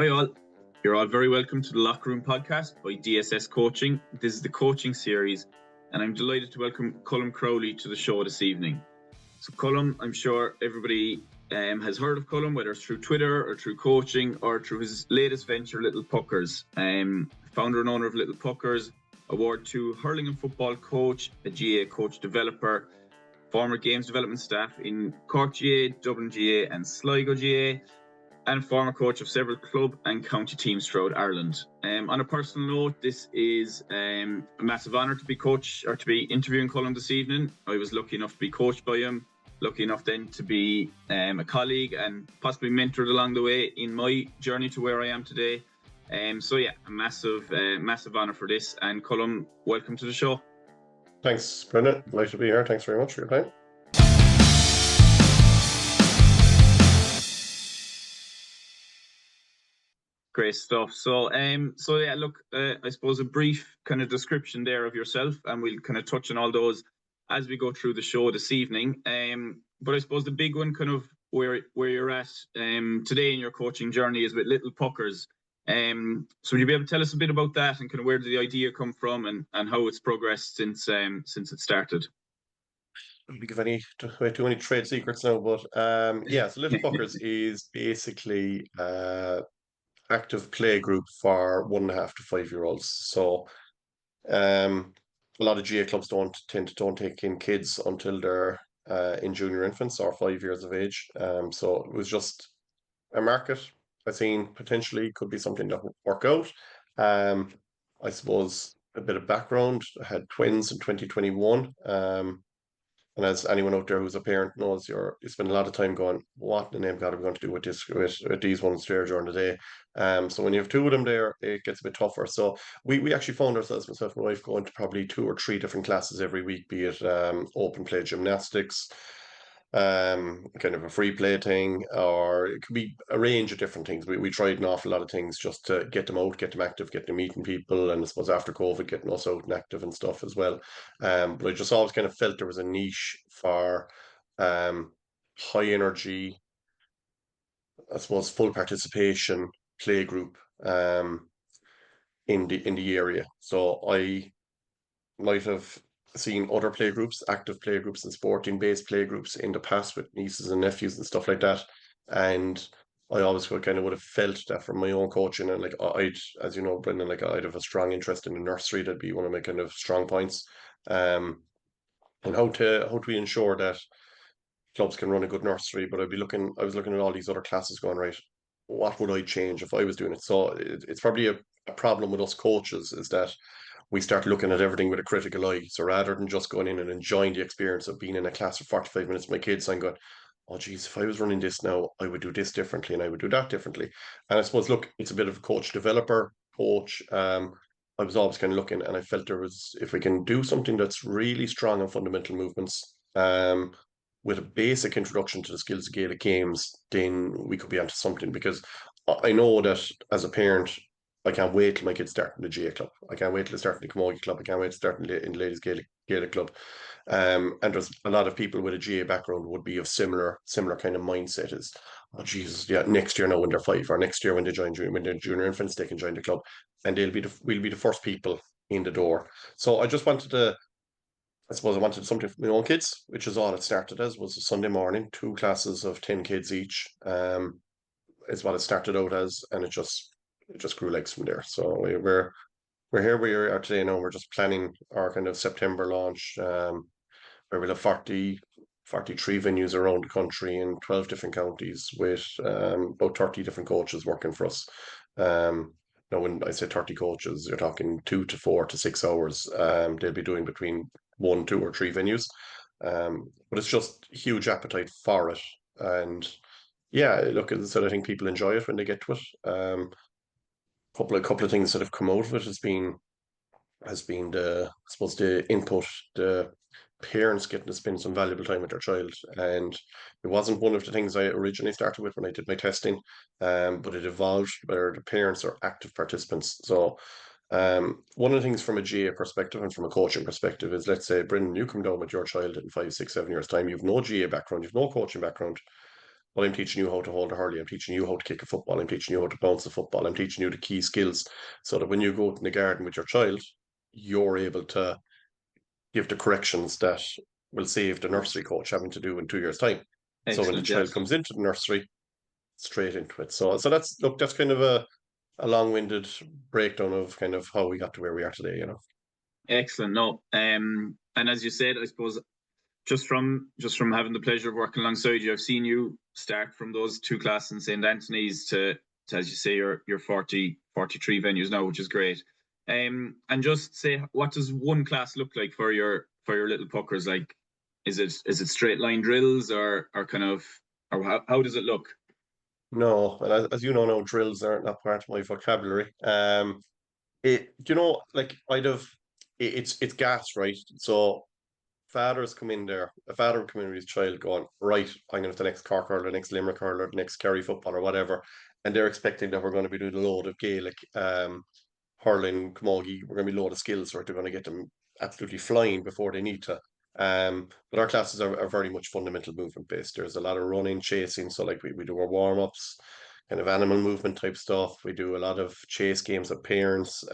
Hi all, you're all very welcome to the Locker Room podcast by DSS Coaching. This is the coaching series and I'm delighted to welcome Colm Crowley to the show this evening. So Colm, I'm sure everybody has heard of Colm, whether it's through Twitter or through coaching or through his latest venture, Little Puckers. Founder and owner of Little Puckers, Award 2 Hurling and Football Coach, a GAA coach developer, former games development staff in Cork GAA, Dublin GAA and Sligo GAA, and former coach of several club and county teams throughout Ireland. On a personal note, this is a massive honour to be interviewing Colm this evening. I was lucky enough to be coached by him, lucky enough then to be a colleague and possibly mentored along the way in my journey to where I am today. A massive honour for this. And Colm, welcome to the show. Thanks, Brendan. Delighted to be here. Thanks very much for your time. Great stuff. I suppose a brief kind of description there of yourself, and we'll kind of touch on all those as we go through the show this evening. But I suppose the big one, kind of where you're at today in your coaching journey, is with Little Puckers. So would you be able to tell us a bit about that and kind of where did the idea come from and how it's progressed since it started? I don't give any too many trade secrets now, but so Little Puckers is basically active play group for 1.5 to 5 year olds. So a lot of GA clubs don't take in kids until they're in junior infants or 5 years of age. So it was just a market I seen potentially could be something that would work out. I suppose a bit of background. I had twins in 2021. And as anyone out there who's a parent knows, you spend a lot of time going, what in the name of God are we going to do with these ones there during the day? So when you have two of them there, it gets a bit tougher. So we actually found ourselves, myself and my wife, going to probably 2 or 3 different classes every week, be it open play gymnastics, kind of a free play thing, or it could be a range of different things. We tried an awful lot of things just to get them out, get them active, get them meeting people, and I suppose after COVID, getting us out and active and stuff as well. But I just always kind of felt there was a niche for high energy, I suppose, full participation play group in the area. So I might have seen other play groups, active play groups and sporting based play groups in the past with nieces and nephews and stuff like that. And I always kind of would have felt that from my own coaching. And as you know, Brendan, I'd have a strong interest in the nursery. That'd be one of my kind of strong points. And how do we ensure that clubs can run a good nursery? But I was looking at all these other classes going, right, what would I change if I was doing it? So it's probably a problem with us coaches is that we start looking at everything with a critical eye. So rather than just going in and enjoying the experience of being in a class for 45 minutes with my kids, I'm going, oh geez, if I was running this now, I would do this differently and I would do that differently. And I suppose, look, it's a bit of a coach developer coach. I was always kind of looking, and I felt there was, if we can do something that's really strong on fundamental movements, with a basic introduction to the skills of Gaelic games, then we could be onto something. Because I know that as a parent, I can't wait till my kids start in the GA club. I can't wait till they start in the Camogie club. I can't wait to start in the ladies Gaelic club. And there's a lot of people with a GA background would be of similar kind of mindset as, oh Jesus, yeah, next year now when they're 5, or next year when they're junior infants, they can join the club, and we'll be the first people in the door. So I just wanted to. I suppose I wanted something for my own kids, which is all it started as, was a Sunday morning, 2 classes of 10 kids each. Is what it started out as, and it just grew legs from there. So we're here we are today now. We're just planning our kind of September launch, where we'll have 43 venues around the country in 12 different counties with about 30 different coaches working for us. Now, when I say 30 coaches, you're talking 2 to 4 to 6 hours. They'll be doing between 1, 2 or 3 venues. But it's just huge appetite for it. And yeah, look, as I said, I think people enjoy it when they get to it. Couple of things that have come out of it has been I suppose the input, the parents getting to spend some valuable time with their child. And it wasn't one of the things I originally started with when I did my testing, but it evolved where the parents are active participants. So one of the things from a GA perspective and from a coaching perspective is, let's say, Brendan, you come down with your child in 5, 6, 7 years time, you've no GA background, you've no coaching background. but I'm teaching you how to hold a hurley, I'm teaching you how to kick a football, I'm teaching you how to bounce a football, I'm teaching you the key skills, so that when you go out in the garden with your child, you're able to give the corrections that will save the nursery coach having to do in 2 years' time. So when the Excellent. Yeah. child comes into the nursery, straight into it. So that's kind of a long-winded breakdown of kind of how we got to where we are today, you know. Excellent. No. And as you said, I suppose just from having the pleasure of working alongside you, I've seen you start from those 2 classes in St. Anthony's to as you say, your 43 venues now, which is great. And just say, what does one class look like for your little puckers? Like, is it straight line drills or kind of, or how does it look? No, and as you know now, drills aren't not part of my vocabulary. Like it's gas, right? So fathers come in there, a father would come in with his child going, right, I'm going to the next Cork hurler, the next Limerick hurler, the next Kerry football or whatever. And they're expecting that we're going to be doing a load of Gaelic, hurling, camogie, we're going to be load of skills, right? They're going to get them absolutely flying before they need to. But our classes are very much fundamental movement based. There's a lot of running, chasing. So like we do our warm-ups, kind of animal movement type stuff. We do a lot of chase games with parents.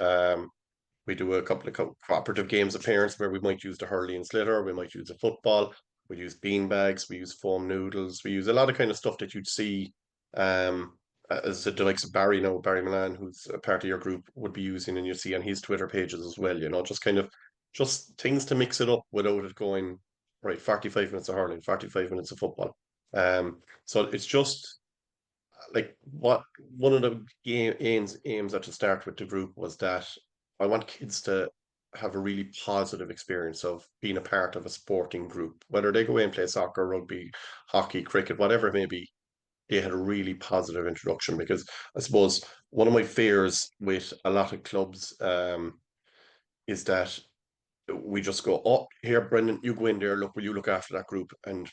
We do a couple of cooperative games of parents where we might use the hurley and sliotar, we might use a football, we use bean bags, we use foam noodles, we use a lot of kind of stuff that you'd see as the likes of Barry Milan, who's a part of your group, would be using, and you see on his Twitter pages as well, you know, just kind of just things to mix it up without it going right, 45 minutes of hurling, 45 minutes of football. So it's just like what one of the aims at the start with the group was that I want kids to have a really positive experience of being a part of a sporting group, whether they go away and play soccer, rugby, hockey, cricket, whatever it may be. They had a really positive introduction, because I suppose one of my fears with a lot of clubs is that we just go, oh, here, Brendan, you go in there, look, will you look after that group? And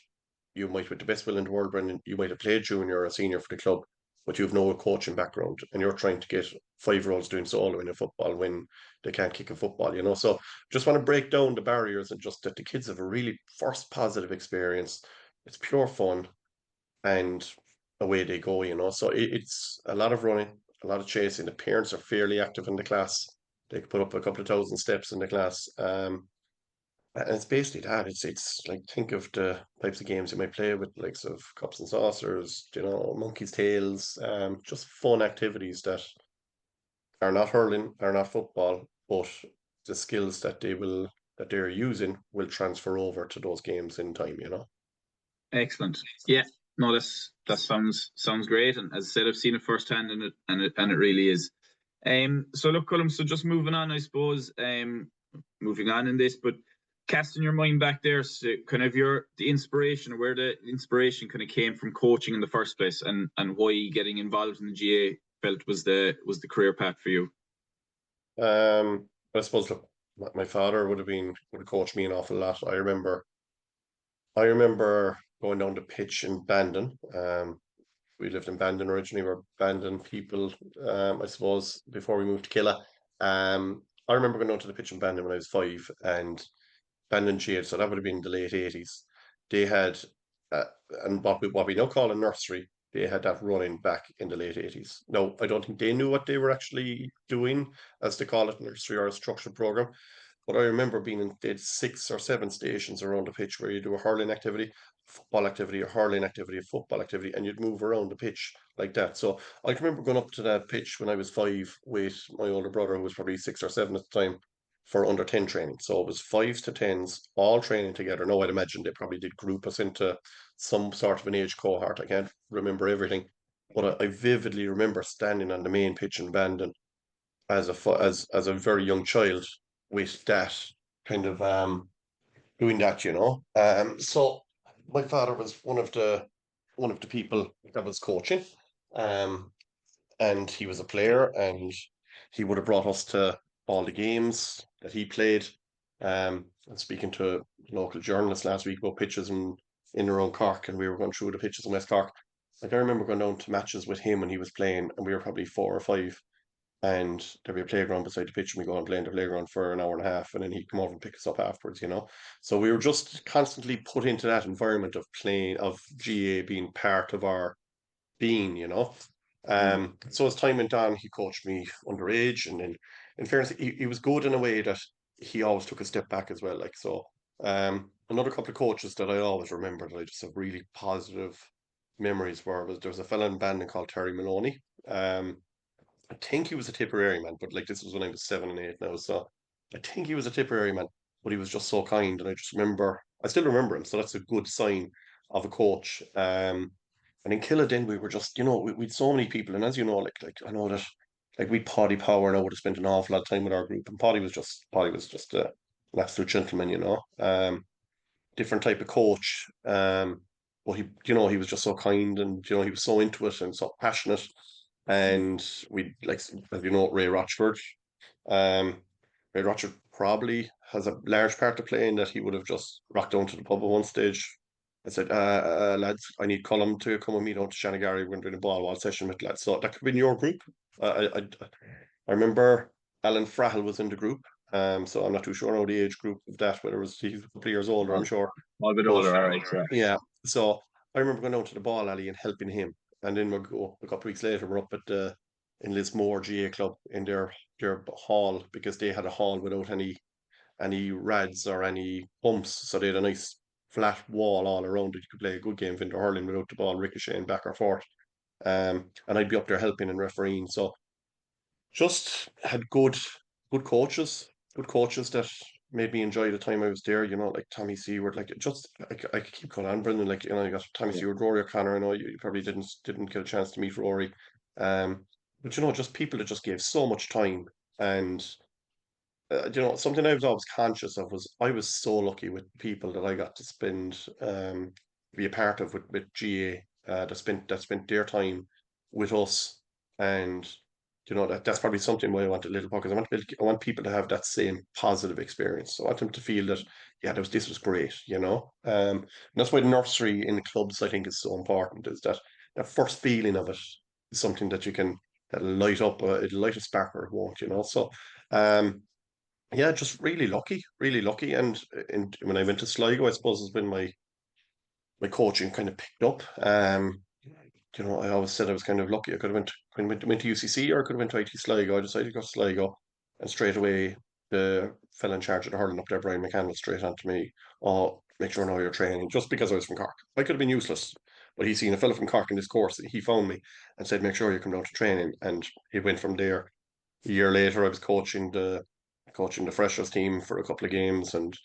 you might, with the best will in the world, Brendan, you might have played junior or senior for the club, but you have no coaching background, and you're trying to get 5-year-olds doing solo in a football when they can't kick a football, you know. So just want to break down the barriers and just that the kids have a really first positive experience. It's pure fun, and away they go, you know. So it's a lot of running, a lot of chasing. The parents are fairly active in the class. They can put up a couple of thousand steps in the class. And it's basically that. It's like, think of the types of games you might play with, likes of cups and saucers, you know, monkeys' tails, just fun activities that are not hurling, are not football, but the skills that they're using will transfer over to those games in time, you know. Excellent. Yeah. No, that sounds great. And as I said, I've seen it firsthand, and it really is. So look, Colm, so just moving on, I suppose, moving on in this, but casting your mind back there, so kind of the inspiration, or where the inspiration kind of came from coaching in the first place, and why getting involved in the GAA felt was the career path for you. I suppose, look, my father would have coached me an awful lot. I remember going down the pitch in Bandon. We lived in Bandon originally. We're Bandon people, I suppose, before we moved to Killa. I remember going down to the pitch in Bandon when I was 5, and Bandon Shade, so that would have been the late 80s. They had, uh, and what we now call a nursery, they had that running back in the late 80s. No, I don't think they knew what they were actually doing, as they call it, nursery or a structured program. But I remember being in, they had 6 or 7 stations around the pitch where you do a hurling activity, football activity, a hurling activity, a football activity, and you'd move around the pitch like that. So I can remember going up to that pitch when I was 5 with my older brother, who was probably 6 or 7 at the time, for under 10 training. So it was 5s to 10s, all training together. Now I'd imagine they probably did group us into some sort of an age cohort. I can't remember everything, but I vividly remember standing on the main pitch in Bandon as a very young child with that kind of doing that, you know. So my father was one of the people that was coaching, um, and he was a player, and he would have brought us to all the games that he played. And speaking to local journalists last week about pitches in around Cork, and we were going through the pitches in West Cork. Like, I remember going down to matches with him when he was playing, and we were probably 4 or 5. and there'd be a playground beside the pitch, and we go and play in the playground for an hour and a half, and then he'd come over and pick us up afterwards, you know. So we were just constantly put into that environment of playing, of GA being part of our being, you know. Mm. So as time went on, he coached me underage, and then, in fairness, he was good in a way that he always took a step back as well. Like so, another couple of coaches that I always remember that I just have really positive memories were was there was a fella in Bandon called Terry Maloney. Um, I think he was a Tipperary man, but like this was when I was 7 and 8 now, so I think he was a Tipperary man, but he was just so kind, and I still remember him, so that's a good sign of a coach. And in Killadin, we were just, we'd so many people, and as you know, like I know that, like we'd Paddy Power, and I would have spent an awful lot of time with our group, and Paddy was just an absolute gentleman, you know. Different type of coach, but he was just so kind, and he was so into it and so passionate, and we like, as you know, um, Ray Rochford probably has a large part to play in that. He would have just rocked down to the pub at one stage. I said, lads, I need Colm to come with me down to Shanagarry. We're going to do a ball session with lads. So that could be in your group. I remember Alan Frahel was in the group. So I'm not too sure now the age group of that, whether he's a couple of years older, I'm sure. A bit But older, all right. yeah, so I remember going down to the ball alley and helping him. And then we'll go a couple of weeks later, we're up at the in Lismore GA club in their hall, because they had a hall without any rads or any bumps. So they had a nice flat wall all around it. You could play a good game of indoor hurling without the ball ricocheting back or forth. And I'd be up there helping and refereeing. So just had good coaches, good coaches that made me enjoy the time I was there. Like Tommy Seward, like just I could keep going on, Brendan. Like you got Tommy Yeah. Seward, Rory O'Connor. I know you probably didn't get a chance to meet Rory, but just people that just gave so much time. And something I was always conscious of was I was so lucky with people that I got to be a part of with GA, that spent their time with us. And that's probably something why I want a little because I want people to have that same positive experience. So I want them to feel that, yeah, this was great. And that's why nursery in clubs I think is so important, is that first feeling of it is something that you can, that'll light up, it'll light a spark, or it won't. So um yeah, just really lucky. And when I went to Sligo, I suppose has been my coaching kind of picked up. I always said I was kind of lucky. I could have went to UCC, or I could have went to IT Sligo. I decided to go to Sligo, and straight away the fella in charge of the hurling up there, Brian McCann, was straight on to me. Oh, make sure I know your training. Just because I was from Cork, I could have been useless, but he seen a fella from Cork in this course. He phoned me and said, make sure you come down to training, and it went from there. A year later, I was coaching the freshers team for a couple of games, and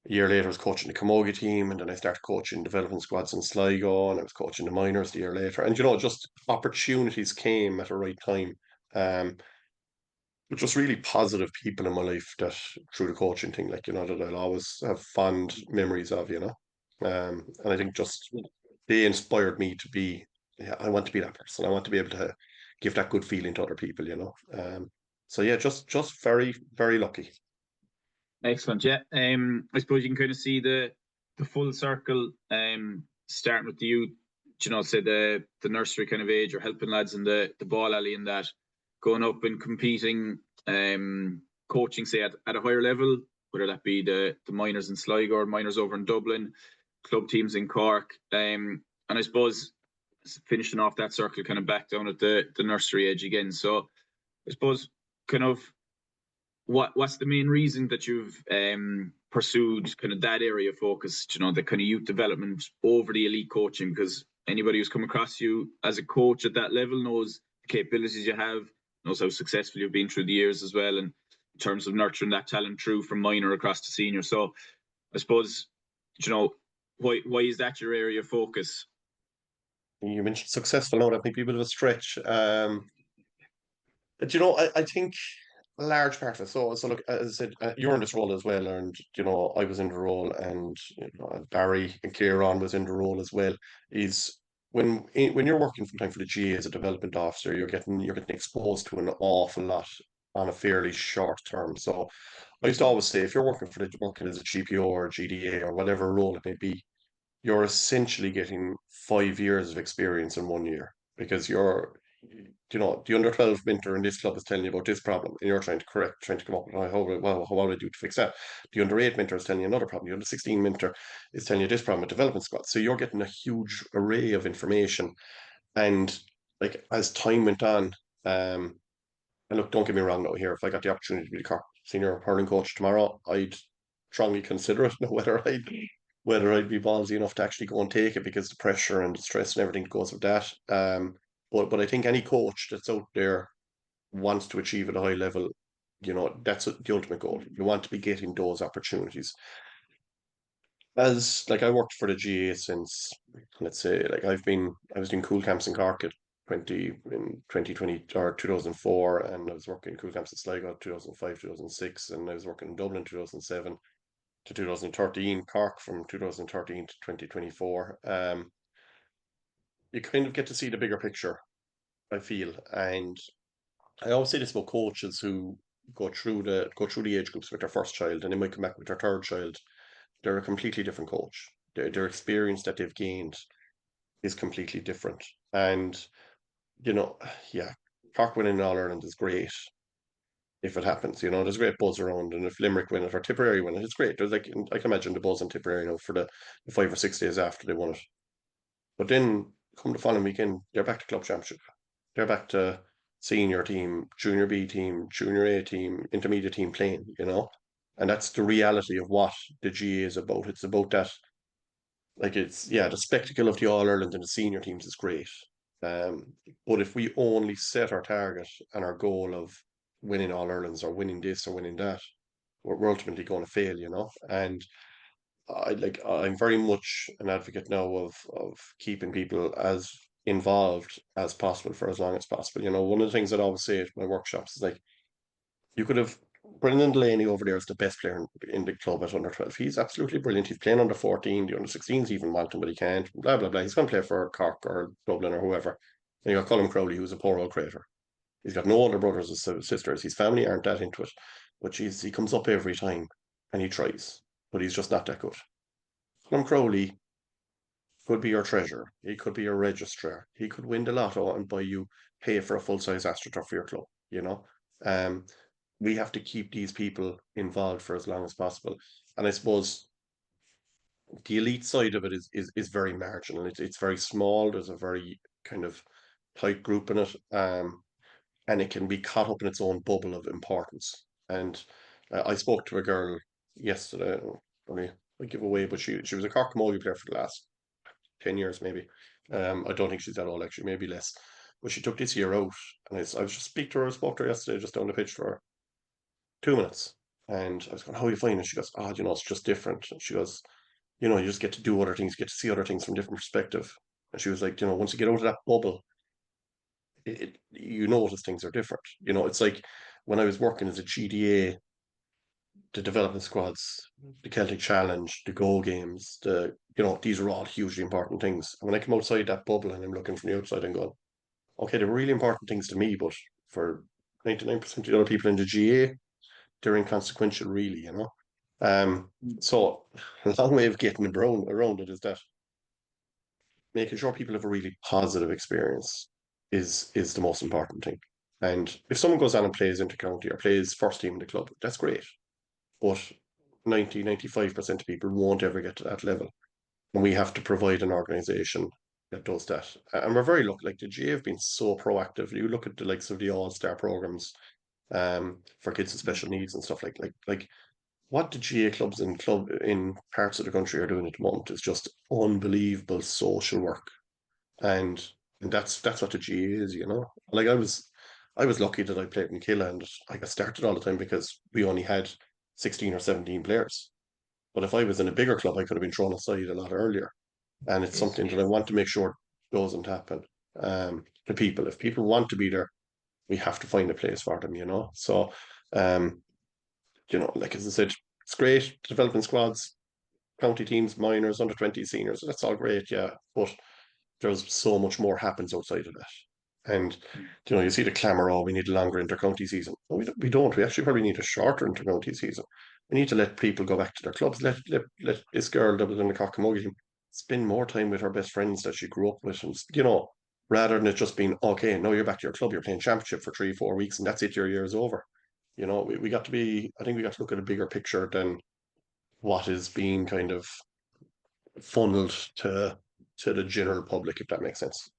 a year later I was coaching the Camogie team, and then I started coaching development squads in Sligo, and I was coaching the minors the year later. And just opportunities came at the right time. But just really positive people in my life that through the coaching thing, like that I'll always have fond memories of. And I think just they inspired me to be, yeah, I want to be that person. I want to be able to give that good feeling to other people. So yeah, just very, very lucky. Excellent. Yeah. I suppose you can kind of see the full circle. Starting with the youth, say the nursery kind of age, or helping lads in the ball alley, and that going up and competing, coaching, say at a higher level, whether that be the minors in Sligo or minors over in Dublin, club teams in Cork, and I suppose finishing off that circle kind of back down at the nursery age again. So I suppose kind of what's the main reason that you've pursued kind of that area of focus, the kind of youth development over the elite coaching? Because anybody who's come across you as a coach at that level knows the capabilities you have, knows how successful you've been through the years as well, and in terms of nurturing that talent through from minor across to senior. So I suppose, why is that your area of focus? You mentioned successful now, that might be a bit of a stretch. But I think a large part of it. So look, as I said, you're in this role as well, and I was in the role, and Barry and Kieran was in the role as well. Is when you're working full time for the GA as a development officer, you're getting exposed to an awful lot on a fairly short term. So I used to always say, if you're working as a GPO or GDA or whatever role it may be, you're essentially getting 5 years of experience in one year, because the under 12 mentor in this club is telling you about this problem, and you're trying to come up with how would I do to fix that? The under 8 mentor is telling you another problem. The under 16 mentor is telling you this problem with development squad. So you're getting a huge array of information. And like as time went on, and look, don't get me wrong now here, if I got the opportunity to be the Cork senior hurling coach tomorrow, I'd strongly consider it, whether I'd be ballsy enough to actually go and take it, because the pressure and the stress and everything that goes with that. But I think any coach that's out there wants to achieve at a high level. That's the ultimate goal. You want to be getting those opportunities. As like I worked for the GAA since, let's say, like I was doing cool camps in Cork 2020 or 2004, and I was working cool camps in Sligo 2005, 2006, and I was working in Dublin 2007 to 2013, Cork from 2013 to 2024. You kind of get to see the bigger picture, I feel. And I always say this about coaches who go through the age groups with their first child, and they might come back with their third child. They're a completely different coach. Their experience that they've gained is completely different. And you know, yeah, Cork winning All Ireland is great if it happens. There's great buzz around, and if Limerick win it or Tipperary win it, it's great. There's like I can imagine the buzz in Tipperary, for the 5 or 6 days after they won it. But then come the following weekend, they're back to club championship. They're back to senior team, junior B team, junior A team, intermediate team playing. And that's the reality of what the GA is about. It's about that, like the spectacle of the All Ireland and the senior teams is great. Um, but if we only set our target and our goal of winning All Irelands or winning this or winning that, we're ultimately going to fail. And I'm very much an advocate now of keeping people as involved as possible for as long as possible. One of the things that I always say at my workshops is like, you could have Brendan Delaney over there is the best player in the club at under 12. He's absolutely brilliant. He's playing under 14, the under 16s even want him, but he can't. Blah blah blah. He's going to play for Cork or Dublin or whoever. And you got Colm Crowley, who's a poor old crater. He's got no older brothers or sisters. His family aren't that into it, but he comes up every time and he tries, but he's just not that good. Colm Crowley could be your treasurer. He could be your registrar. He could win the lotto and buy you pay for a full size AstroTurf for your club. Um, we have to keep these people involved for as long as possible. And I suppose the elite side of it is very marginal. It's very small. There's a very kind of tight group in it, and it can be caught up in its own bubble of importance. And I spoke to a girl yesterday. Probably I give away, but she was a Cork Camogie player for the last 10 years maybe. I don't think she's that old actually, maybe less. But she took this year out, and I was just I spoke to her yesterday just down the pitch for 2 minutes. And I was going, "How are you finding it?" She goes, "Oh, it's just different." And she goes, "You just get to do other things, get to see other things from different perspective." And she was like, "Once you get out of that bubble, you notice things are different." It's like when I was working as a GDA, the development squads, the Celtic Challenge, the Go games, these are all hugely important things. And when I come outside that bubble and I'm looking from the outside and going, okay, they're really important things to me, but for 99% of the other people in the GA, they're inconsequential, really. So a long way of getting around it is that making sure people have a really positive experience is the most important thing. And if someone goes on and plays intercounty or plays first team in the club, that's great. But 95% of people won't ever get to that level. And we have to provide an organization that does that. And we're very lucky. Like the GA have been so proactive. You look at the likes of the All-Star programs for kids with special needs and stuff like what the GA clubs in parts of the country are doing at the moment is just unbelievable social work. And that's what the GA is. Like I was lucky that I played in Killa and I got started all the time because we only had 16 or 17 players. But if I was in a bigger club, I could have been thrown aside a lot earlier. And it's something that I want to make sure doesn't happen to people. If people want to be there, we have to find a place for them. So, like as I said, it's great. Development squads, county teams, minors, under 20 seniors, that's all great, yeah. But there's so much more happens outside of that. And you see the clamour, oh, we need a longer intercounty season. No, we don't. We actually probably need a shorter intercounty season. We need to let people go back to their clubs. Let this girl that was in the Cork Camogie team spend more time with her best friends that she grew up with, and rather than it just being, okay, now you're back to your club, you're playing championship for 3, 4 weeks, and that's it, your year is over. We got to I think we got to look at a bigger picture than what is being kind of funneled to the general public, if that makes sense.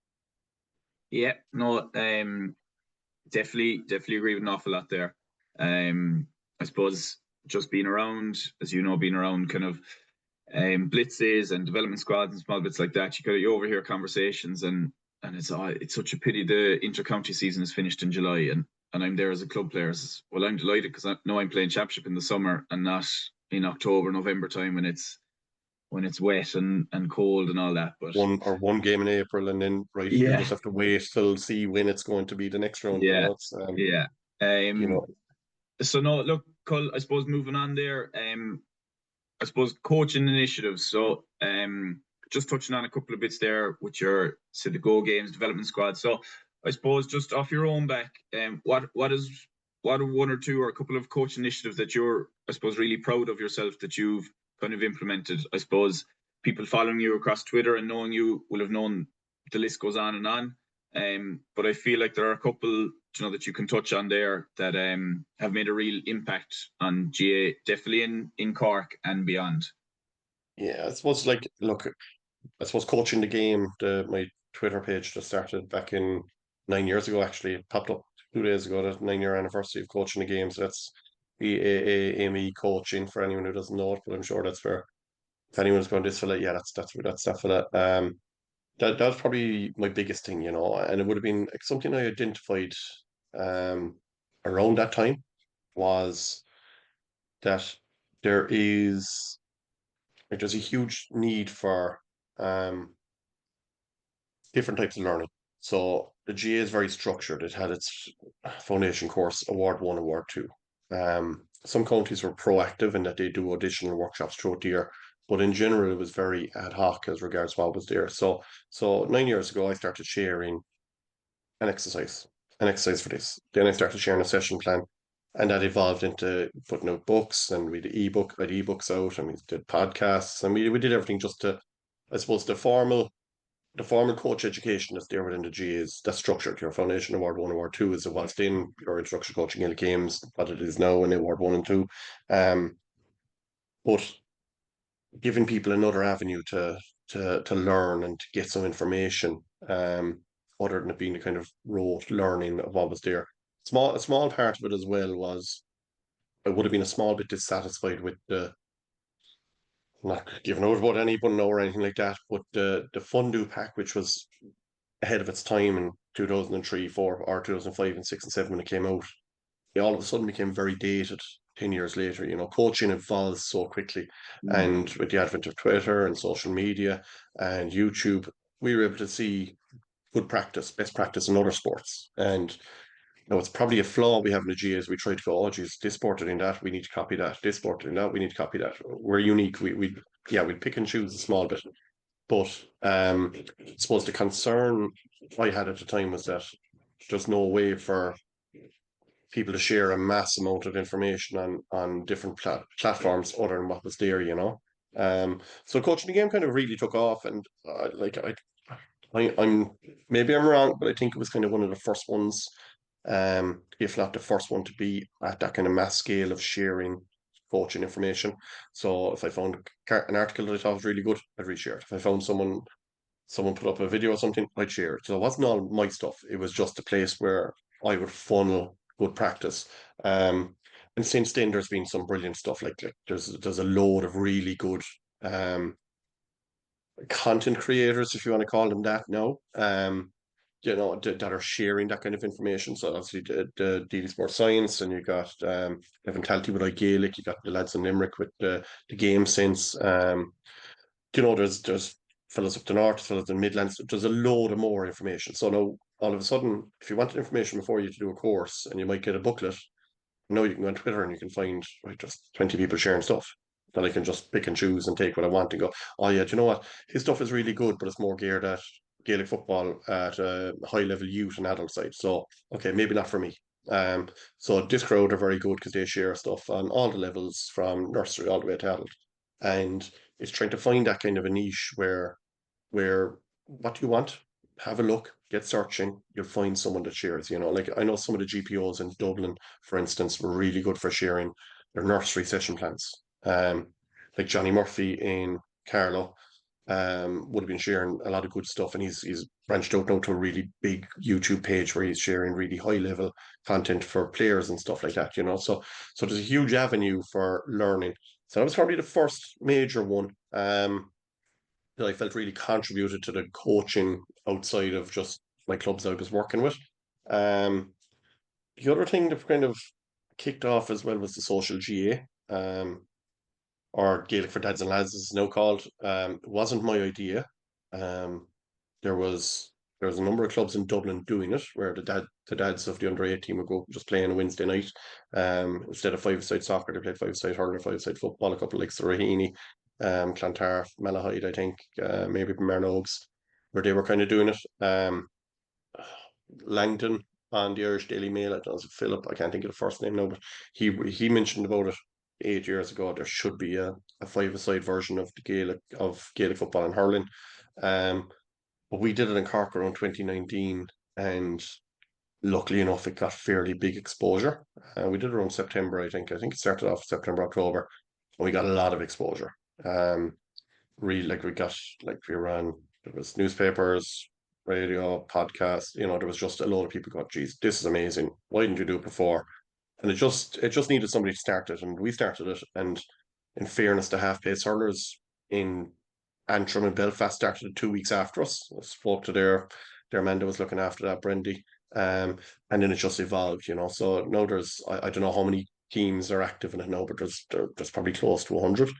Yeah, no, definitely agree with an awful lot there. I suppose just being around, as you know, being around kind of blitzes and development squads and small bits like that, you overhear conversations, and it's such a pity the inter-county season is finished in July, and I'm there as a club player. Well, I'm delighted because I know I'm playing championship in the summer and not in October, November time when it's wet and cold and all that. But One game in April, and then right, you yeah, just have to wait till see when it's going to be the next round. yeah, It's yeah. you know So no, look, Col, I suppose moving on there. I suppose coaching initiatives. So just touching on a couple of bits there with your the Go Games development squad. So I suppose just off your own back, what are one or two or a couple of coach initiatives that you're, I suppose, really proud of yourself that you've kind of implemented? I suppose people following you across Twitter and knowing you will have known the list goes on and on. But I feel like there are a couple, that you can touch on there that have made a real impact on GA, definitely in Cork and beyond. yeah, I suppose like look, I suppose coaching the game. My Twitter page just started back in 9 years ago. Actually, it popped up 2 days ago. The 9 year anniversary of coaching the game. So that's BAAME coaching for anyone who doesn't know it. But I'm sure that's for if anyone's going this fella. Yeah, that's that fella. That's probably my biggest thing, and it would have been like, something I identified um around that time was that there is like there's a huge need for um different types of learning. So the GA is very structured. It had its foundation course, Award One, Award Two. Some counties were proactive in that they do additional workshops throughout the year, but in general, it was very ad hoc as regards what was there. So 9 years ago, I started sharing an exercise, an exercise for this. Then I started sharing a session plan, and that evolved into putting out books, and we did ebooks out, and we did podcasts, and we did everything just to, I suppose, the formal coach education that's there within the G is that's structured. Your foundation award one, award two is what's in your instructor coaching Gaelic games, what it is now in award one and two. Um, but giving people another avenue to learn and to get some information, other than it being the kind of rote learning of what was there. A small part of it as well was I would have been a small bit dissatisfied with not giving out about anyone or anything like that, but the Fundu pack, which was ahead of its time in 2003, 4, or 2005 and 6 and 7 when it came out. It all of a sudden became very dated 10 years later. Coaching evolves so quickly. Mm. And with the advent of Twitter and social media and YouTube, we were able to see good practice, best practice in other sports. And it's probably a flaw we have in the GA is we try to go, oh, geez, this sport in that, we need to copy that. This sport in that, we need to copy that. We're unique. We'd pick and choose a small bit. But I suppose the concern I had at the time was that there's no way for people to share a mass amount of information on different platforms other than what was there. So coaching the game kind of really took off, and I'm maybe I'm wrong, but I think it was kind of one of the first ones, if not the first one, to be at that kind of mass scale of sharing coaching information. So if I found an article that I thought was really good, I'd reshare it. If I found someone put up a video or something, I'd share it. So it wasn't all my stuff. It was just a place where I would funnel good practice. And since then, there's been some brilliant stuff. Like there's a load of really good content creators, if you want to call them that now. That are sharing that kind of information. So obviously the DD Sports Science, and you got Evan Talty with iGaelic, you got the lads in Limerick with the game sense. There's fellows up the north, fellows in the Midlands. There's a load of more information. So now all of a sudden, if you wanted information before you to do a course, and you might get a booklet, now you can go on Twitter and you can find just 20 people sharing stuff that I can just pick and choose and take what I want and go, oh yeah, do you know what? His stuff is really good, but it's more geared at Gaelic football at a high level youth and adult side. So okay, maybe not for me. So this crowd are very good because they share stuff on all the levels from nursery all the way to adult. And it's trying to find that kind of a niche where what do you want? Have a look, get searching, you'll find someone that shares. Like I know some of the GPOs in Dublin, for instance, were really good for sharing their nursery session plans. Like Johnny Murphy in Carlow, would have been sharing a lot of good stuff, and he's branched out now to a really big YouTube page where he's sharing really high level content for players and stuff like that. So there's a huge avenue for learning. So that was probably the first major one. That I felt really contributed to the coaching outside of just my clubs I was working with. Um, the other thing that kind of kicked off as well was the social GA, or Gaelic for Dads and Lads, as it's now called. It wasn't my idea. Um, there was there was a number of clubs in Dublin doing it, where the dads of the under 18 would go just play on a Wednesday night. Instead of five-a-side soccer, they played five-a-side hurling, five-a-side football. A couple like Raheny, Clontarf, Malahide, I think, maybe Marnogues, where they were kind of doing it. Langdon on the Irish Daily Mail, I don't know, is it Philip? I can't think of the first name now, but he mentioned about it 8 years ago. There should be a five-a-side version of the Gaelic football and hurling. But we did it in Cork around 2019, and luckily enough, it got fairly big exposure. We did it around September, I think. I think it started off September, October, and we got a lot of exposure. Really, like we ran. There was newspapers, radio, podcasts. There was just a lot of people going, "Geez, this is amazing. Why didn't you do it before?" And it just needed somebody to start it, and we started it. And in fairness, the half pace hurlers in Antrim and Belfast started it 2 weeks after us. I spoke to their man that was looking after that, Brendy. And then it just evolved. So now I don't know how many teams are active in it now, but there's probably close to 100.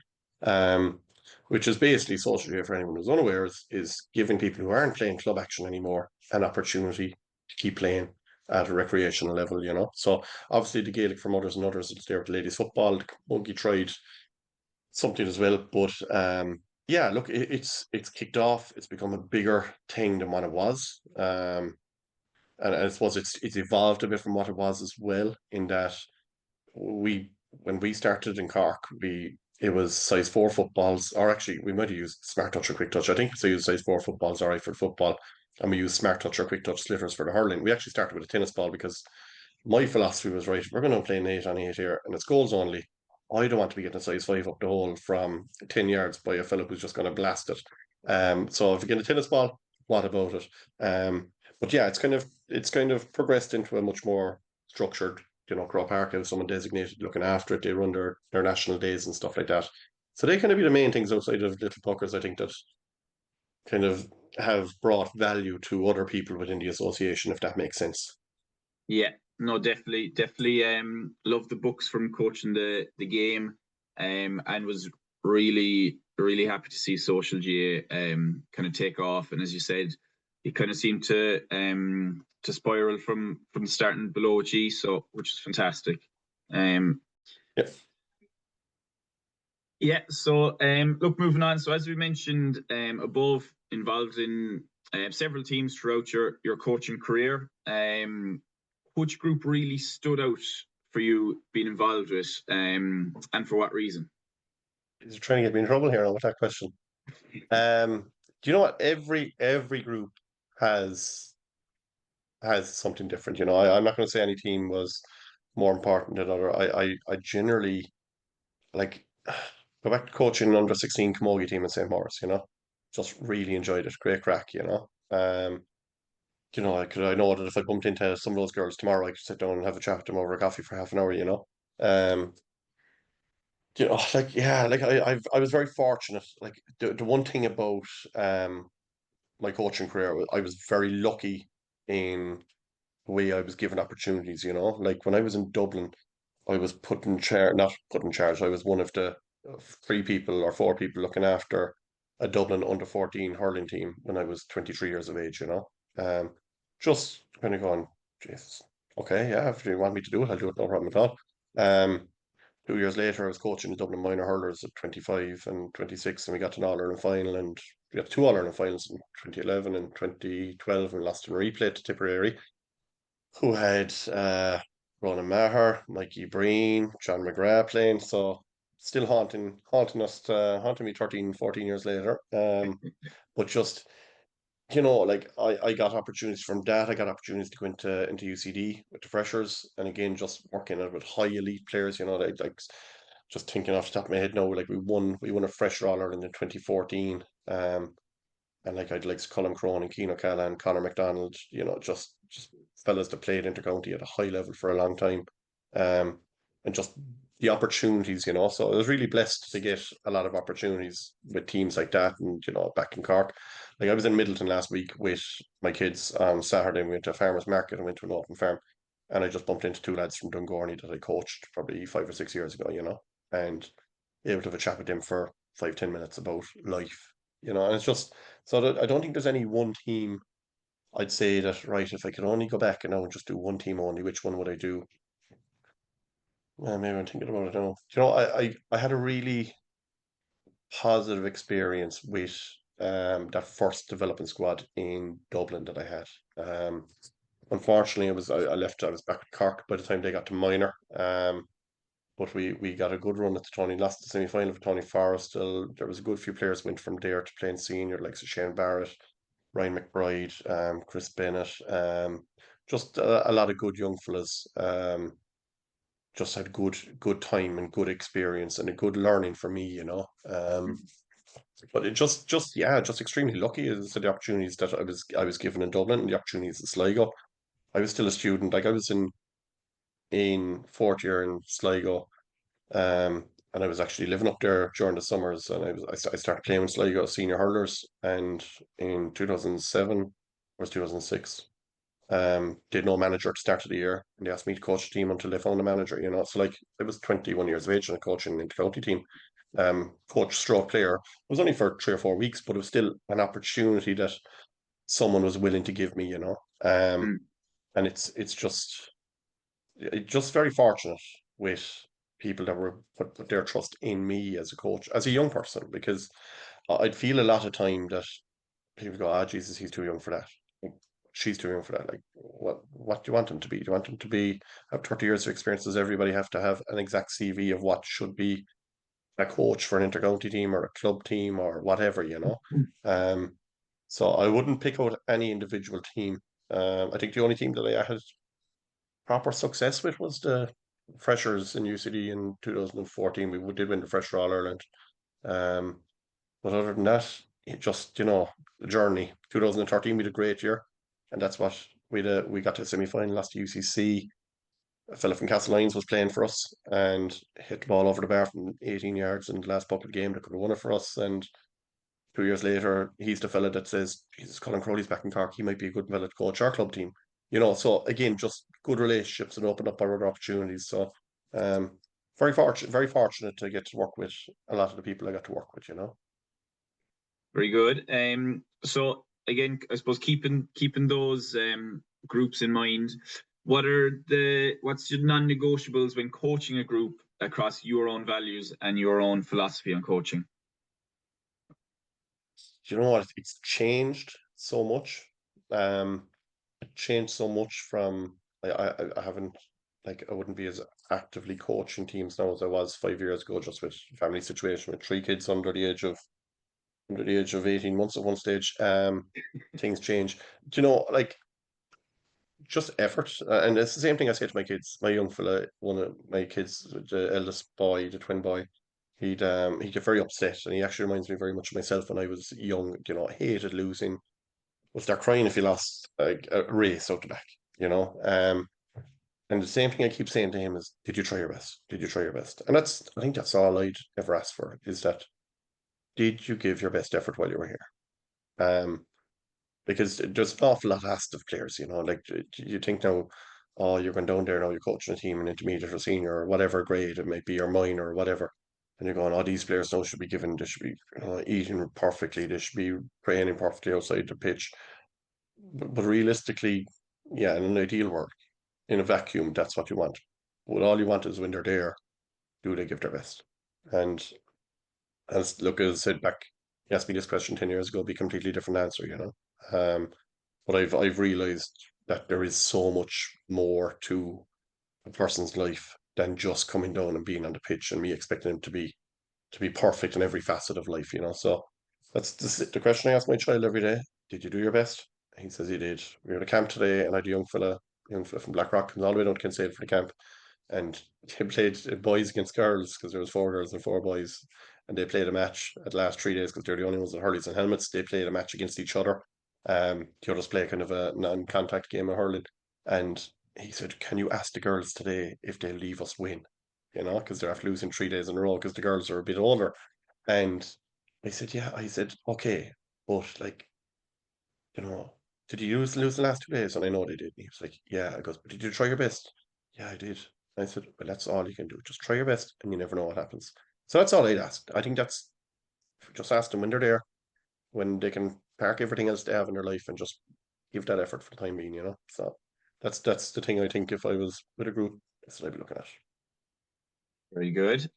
Um, which is basically social care, for anyone who's unaware, is giving people who aren't playing club action anymore an opportunity to keep playing at a recreational level. So obviously the Gaelic for mothers and others, it's there with the ladies football. Monkey tried something as well, but yeah, look, it's kicked off. It's become a bigger thing than what it was. And I suppose it's evolved a bit from what it was as well, in that when we started in Cork, it was size 4 footballs, or actually we might have used Smart Touch or Quick Touch. I think we used size 4 footballs, all right, for the football, and we used Smart Touch or Quick Touch slitters for the hurling. We actually started with a tennis ball because my philosophy was, right, we're going to play an 8-on-8 here, and it's goals only. I don't want to be getting a size 5 up the hole from 10 yards by a fellow who's just going to blast it. So if you get a tennis ball, what about it? But yeah, it's kind of progressed into a much more structured, Crow Park have someone designated looking after it. They run their national days and stuff like that. So they kind of be the main things outside of little puckers, I think, that kind of have brought value to other people within the association, if that makes sense. Yeah, no, definitely. Love the books from coaching the game, and was really happy to see Social GA kind of take off. And as you said, it kind of seemed to spiral from starting below G, so which is fantastic. Yeah. Yeah. So look, moving on. So as we mentioned above, involved in several teams throughout your coaching career. Which group really stood out for you being involved with, and for what reason? He's trying to get me in trouble here with that question. Do you know what? Every group has something different. I'm not going to say any team was more important than other. I generally like go back to coaching under 16 Camogie team in St. Maurice. Just really enjoyed it. Great crack. I know that if I bumped into some of those girls tomorrow, I could sit down and have a chat with them over a coffee for half an hour. Um, yeah, like I was very fortunate. Like the one thing about my coaching career, I was very lucky in the way I was given opportunities. Like when I was in Dublin, I was not put in charge. I was one of the 3 people or 4 people looking after a Dublin under 14 hurling team when I was 23 years of age. Um, just kind of going, Jesus, okay, yeah, if you want me to do it, I'll do it, no problem at all. Um, 2 years later, I was coaching the Dublin minor hurlers at 25 and 26, and we got to an All Ireland final, and we got 2 All Ireland finals in 2011 and 2012, and lost in replay to Tipperary, who had Ronan Maher, Mikey Breen, John McGrath playing. So still haunting me 13, 14 years later. But just like I got opportunities from that. I got opportunities to go into UCD with the freshers, and again, just working with high elite players. Like just thinking off the top of my head now, like we won a fresh roller in 2014. And like I'd like Colm Crowley and Keane O'Callaghan, Conor McDonald, just fellas that played intercounty at a high level for a long time. Um, and just the opportunities. So I was really blessed to get a lot of opportunities with teams like that. And, back in Cork, like I was in Middleton last week with my kids on Saturday. We went to a farmer's market and went to an open farm. And I just bumped into two lads from Dungourney that I coached probably 5 or 6 years ago, and able to have a chat with them for 5, 10 minutes about life, and it's just so that I don't think there's any one team I'd say that, right, if I could only go back and now and just do one team only, which one would I do? Well, maybe I'm thinking about it now. I had a really positive experience with that first development squad in Dublin that I had. Unfortunately, I left. I was back at Cork by the time they got to minor. But we got a good run at the Tony. Lost the semi final of Tony Forest. Still, there was a good few players went from there to playing senior, like Shane Barrett, Ryan McBride, Chris Bennett. Just a lot of good young fellas. Just had good time and good experience and a good learning for me. But it just extremely lucky as to the opportunities that I was given in Dublin and the opportunities in Sligo. I was still a student, like I was in fourth year in Sligo, and I was actually living up there during the summers, and I started playing with Sligo senior hurlers, and in 2007 or 2006, did no manager at the start of the year, and they asked me to coach the team until they found a manager. So like I was 21 years of age and coaching the county team, coach stroke player. It was only for 3 or 4 weeks, but it was still an opportunity that someone was willing to give me. Mm. And it's just very fortunate with people that were put their trust in me as a coach, as a young person, because I'd feel a lot of time that people go, "Ah, Jesus, he's too young for that. Like, she's too young for that." Like, what do you want him to be? Do you want him to have 30 years of experience? Does everybody have to have an exact CV of what should be a coach for an intercounty team or a club team or whatever? Um, so I wouldn't pick out any individual team. I think the only team that I had proper success with was the freshers in UCD in 2014. We did win the Fresh All Ireland. Um, but other than that, it just, the journey. 2013, we had a great year. And that's what we got to the semi final last UCC. A fella from Castlelyons was playing for us and hit the ball over the bar from 18 yards in the last public game that could have won it for us. And 2 years later, he's the fella that says, Jesus, Colm Crowley's back in Cork. He might be a good fella to coach our club team. So again, just good relationships and open up our other opportunities. So um, very fortunate to get to work with a lot of the people I got to work with. Very good. So again, I suppose keeping those groups in mind, what's your non-negotiables when coaching a group across your own values and your own philosophy on coaching? Do you know what? It's changed so much. It changed so much from I haven't, like, I wouldn't be as actively coaching teams now as I was 5 years ago, just with family situation with 3 kids under the age of 18 months at one stage. Things change. Do you know, like, just effort. And it's the same thing I say to my kids. My young fella, one of my kids, the eldest boy, the twin boy, he'd get very upset, and he actually reminds me very much of myself when I was young. I hated losing. Would start crying if you lost a race out the back. You know. And the same thing I keep saying to him is, "Did you try your best? Did you try your best?" And I think that's all I'd ever ask for, is that, did you give your best effort while you were here? Because there's an awful lot asked of players. Like, you think now, oh, you're going down there now, you're coaching a team in intermediate or senior or whatever grade it might be, or minor or whatever, and you're going, oh, these players now should be given, they should be eating perfectly, they should be training perfectly outside the pitch. But realistically, yeah, in an ideal world, in a vacuum, that's what you want. But all you want is, when they're there, do they give their best? And look, as I said back, you asked me this question 10 years ago, it'd be a completely different answer. But I've realized that there is so much more to a person's life than just coming down and being on the pitch and me expecting him to be perfect in every facet of life. So that's the question I ask my child every day. did you do your best? He says he did. We were at a camp today, and I had a young fella from Blackrock comes all the way down to Kinsale for the camp, and they played boys against girls because there was 4 girls and 4 boys, and they played a match at the last 3 days because they're the only ones with hurleys and helmets. They played a match against each other. The others play kind of a non-contact game of hurling, and he said, "Can you ask the girls today if they'll leave us win?" You know, because they're after losing 3 days in a row because the girls are a bit older. And I said, "Yeah." I said, "Okay, but like, you know, did you lose the last 2 days?" And I know they did. And he was like, "Yeah." I goes, "But did you try your best?" "Yeah, I did." I said, "Well, that's all you can do. Just try your best, and you never know what happens." So that's all I'd ask. I think that's just ask them when they're there, when they can park everything else they have in their life and just give that effort for the time being, you know. So that's the thing I think if I was with a group, that's what I'd be looking at. Very good.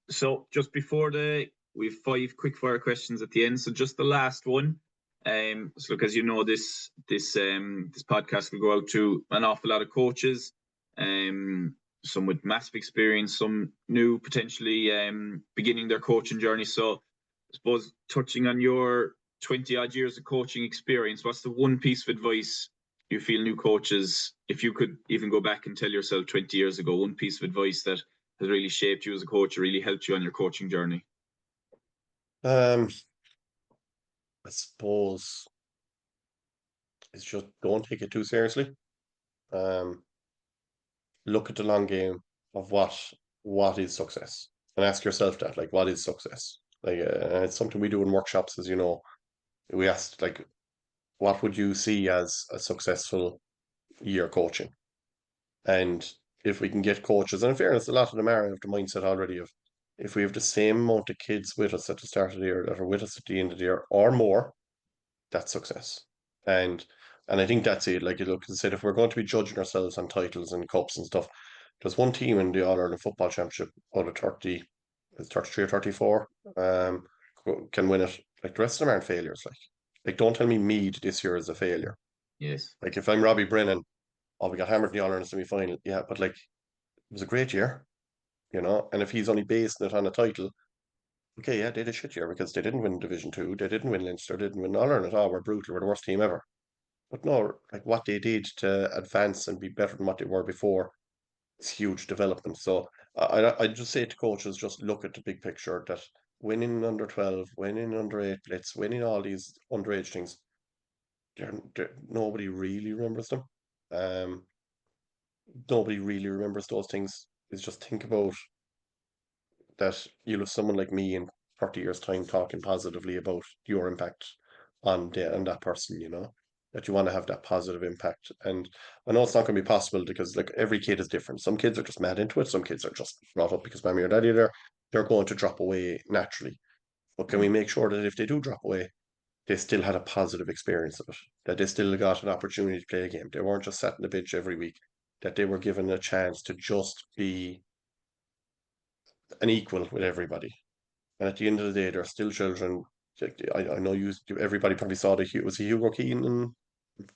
So just before we have 5 quick fire questions at the end. So just the last one. So look, as you know, this podcast will go out to an awful lot of coaches. Some with massive experience, some new, potentially beginning their coaching journey. So I suppose touching on your 20 odd years of coaching experience, what's the one piece of advice you feel new coaches, if you could even go back and tell yourself 20 years ago, one piece of advice that has really shaped you as a coach or really helped you on your coaching journey? I suppose it's just don't take it too seriously. Um, Look at the long game of what is success, and ask yourself that, like, what is success? Like, it's something we do in workshops, as you know. We ask, like, what would you see as a successful year coaching? And if we can get coaches, and in fairness, a lot of them are of the mindset already of if we have the same amount of kids with us at the start of the year that are with us at the end of the year or more, that's success. And and I think that's it. Like, look, as I said, if we're going to be judging ourselves on titles and cups and stuff, there's one team in the All Ireland Football Championship out of 30, 33 or 34, can win it. Like, the rest of them aren't failures. Like don't tell me Mead this year is a failure. Yes. Like, if I'm Robbie Brennan, oh, we got hammered in the All Ireland semi final. Yeah, but like, it was a great year, you know. And if he's only basing it on a title, okay, yeah, they had a shit year because they didn't win Division Two, they didn't win Leinster, they didn't win All Ireland at all. We're brutal, we're the worst team ever. But no, like what they did to advance and be better than what they were before, it's huge development. So I just say to coaches, just look at the big picture that winning under 12, winning under 8 blitz, winning all these underage things, nobody really remembers them. Um, Nobody really remembers those things. Is just think about that you'll have someone like me in 30 years' time talking positively about your impact on that person, you know, that you want to have that positive impact. And I know it's not going to be possible because like every kid is different. Some kids are just mad into it. Some kids are just brought up because mommy or daddy are there. They're going to drop away naturally. But can we make sure that if they do drop away, they still had a positive experience of it, that they still got an opportunity to play a game. They weren't just sat on the bench every week, that they were given a chance to just be an equal with everybody. And at the end of the day, they're still children. I know everybody probably saw was it Hugo Keane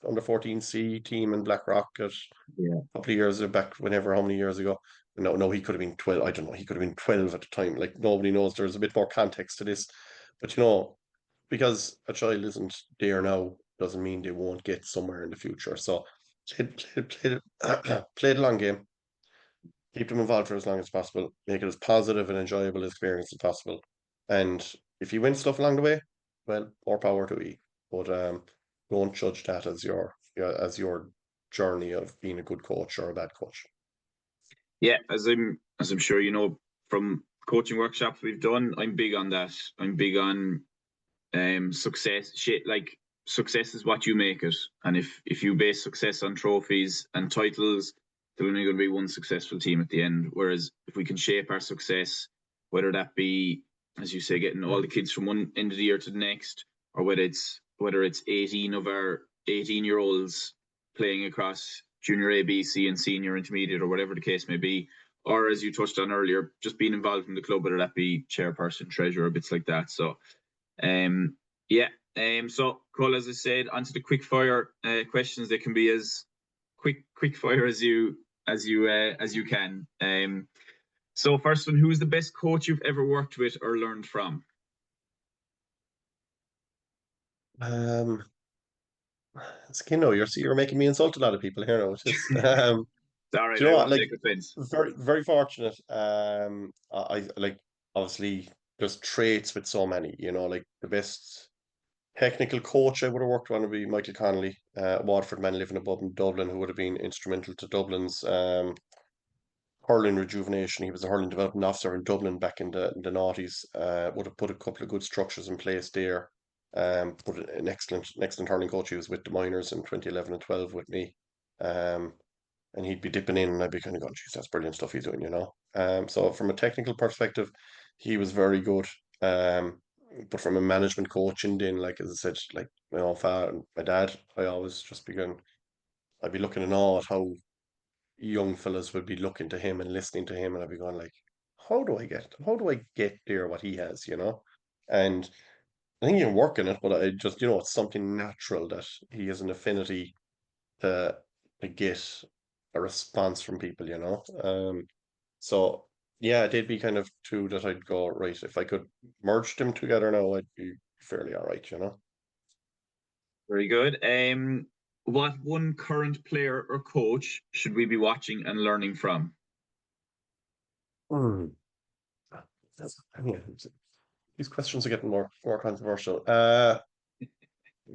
under 14C team in Blackrock at Yeah. a couple of years back, whenever, how many years ago? No, he could have been 12. I don't know. He could have been 12 at the time. Like, nobody knows. There's a bit more context to this. But, you know, because a child isn't there now doesn't mean they won't get somewhere in the future. So play the long game, keep them involved for as long as possible, make it as positive and enjoyable experience as possible. And if you win stuff along the way, well, more power to you. But don't judge that as your journey of being a good coach or a bad coach. Yeah, as I'm sure you know from coaching workshops we've done, I'm big on that. I'm big on success. Shit, like success is what you make it, and if you base success on trophies and titles, there's only going to be one successful team at the end. Whereas if we can shape our success, whether that be, as you say, getting all the kids from one end of the year to the next, or whether it's 18 of our 18-year-olds playing across junior A, B, C, and senior intermediate, or whatever the case may be, or as you touched on earlier, just being involved in the club, whether that be chairperson, treasurer, bits like that. So um, yeah. So, Cole, as I said, onto the quick fire questions. They can be as quick fire as you can. So, first one: who is the best coach you've ever worked with or learned from? Um, you're making me insult a lot of people here now with this. It's all Do right. you I know what? won't Like, take offense. very, very fortunate. I like obviously there's traits with so many. Like the best technical coach I would have worked on would be Michael Connolly, Waterford man living above in Dublin, who would have been instrumental to Dublin's hurling rejuvenation. He was a hurling development officer in Dublin back in the noughties. Would have put a couple of good structures in place there. Put an excellent hurling coach. He was with the minors in 2011 and 12 with me. Um, and he'd be dipping in, and I'd be kind of going, "Geez, that's brilliant stuff he's doing." So from a technical perspective, he was very good. Um, but from a management coaching, then, like as I said, like my dad, I always just I'd be looking in awe at how young fellas would be looking to him and listening to him, and I'd be going like, how do I get there what he has? And I think he can work in it, but I just, it's something natural that he has an affinity to get a response from people. So yeah, they'd be kind of two that I'd go, right, if I could merge them together now, I'd be fairly all right. Very good. What one current player or coach should we be watching and learning from? Hmm. Yeah, these questions are getting more controversial.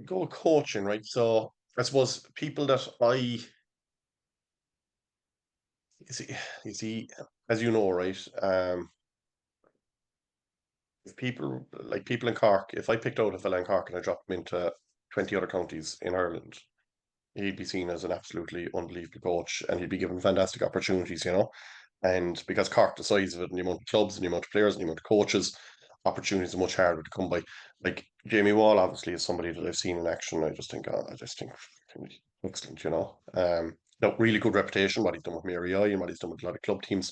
Go coaching, right? So I suppose people that you see, you see, as you know, right? If people in Cork, if I picked out a fella in Cork and I dropped him into 20 other counties in Ireland, he'd be seen as an absolutely unbelievable coach, and he'd be given fantastic opportunities. And because Cork, the size of it, and the amount of clubs, and the amount of players, and the amount of coaches, opportunities are much harder to come by. Like Jamie Wall, obviously, is somebody that I've seen in action. I just think excellent. No, really good reputation. What he's done with Mary I and what he's done with a lot of club teams.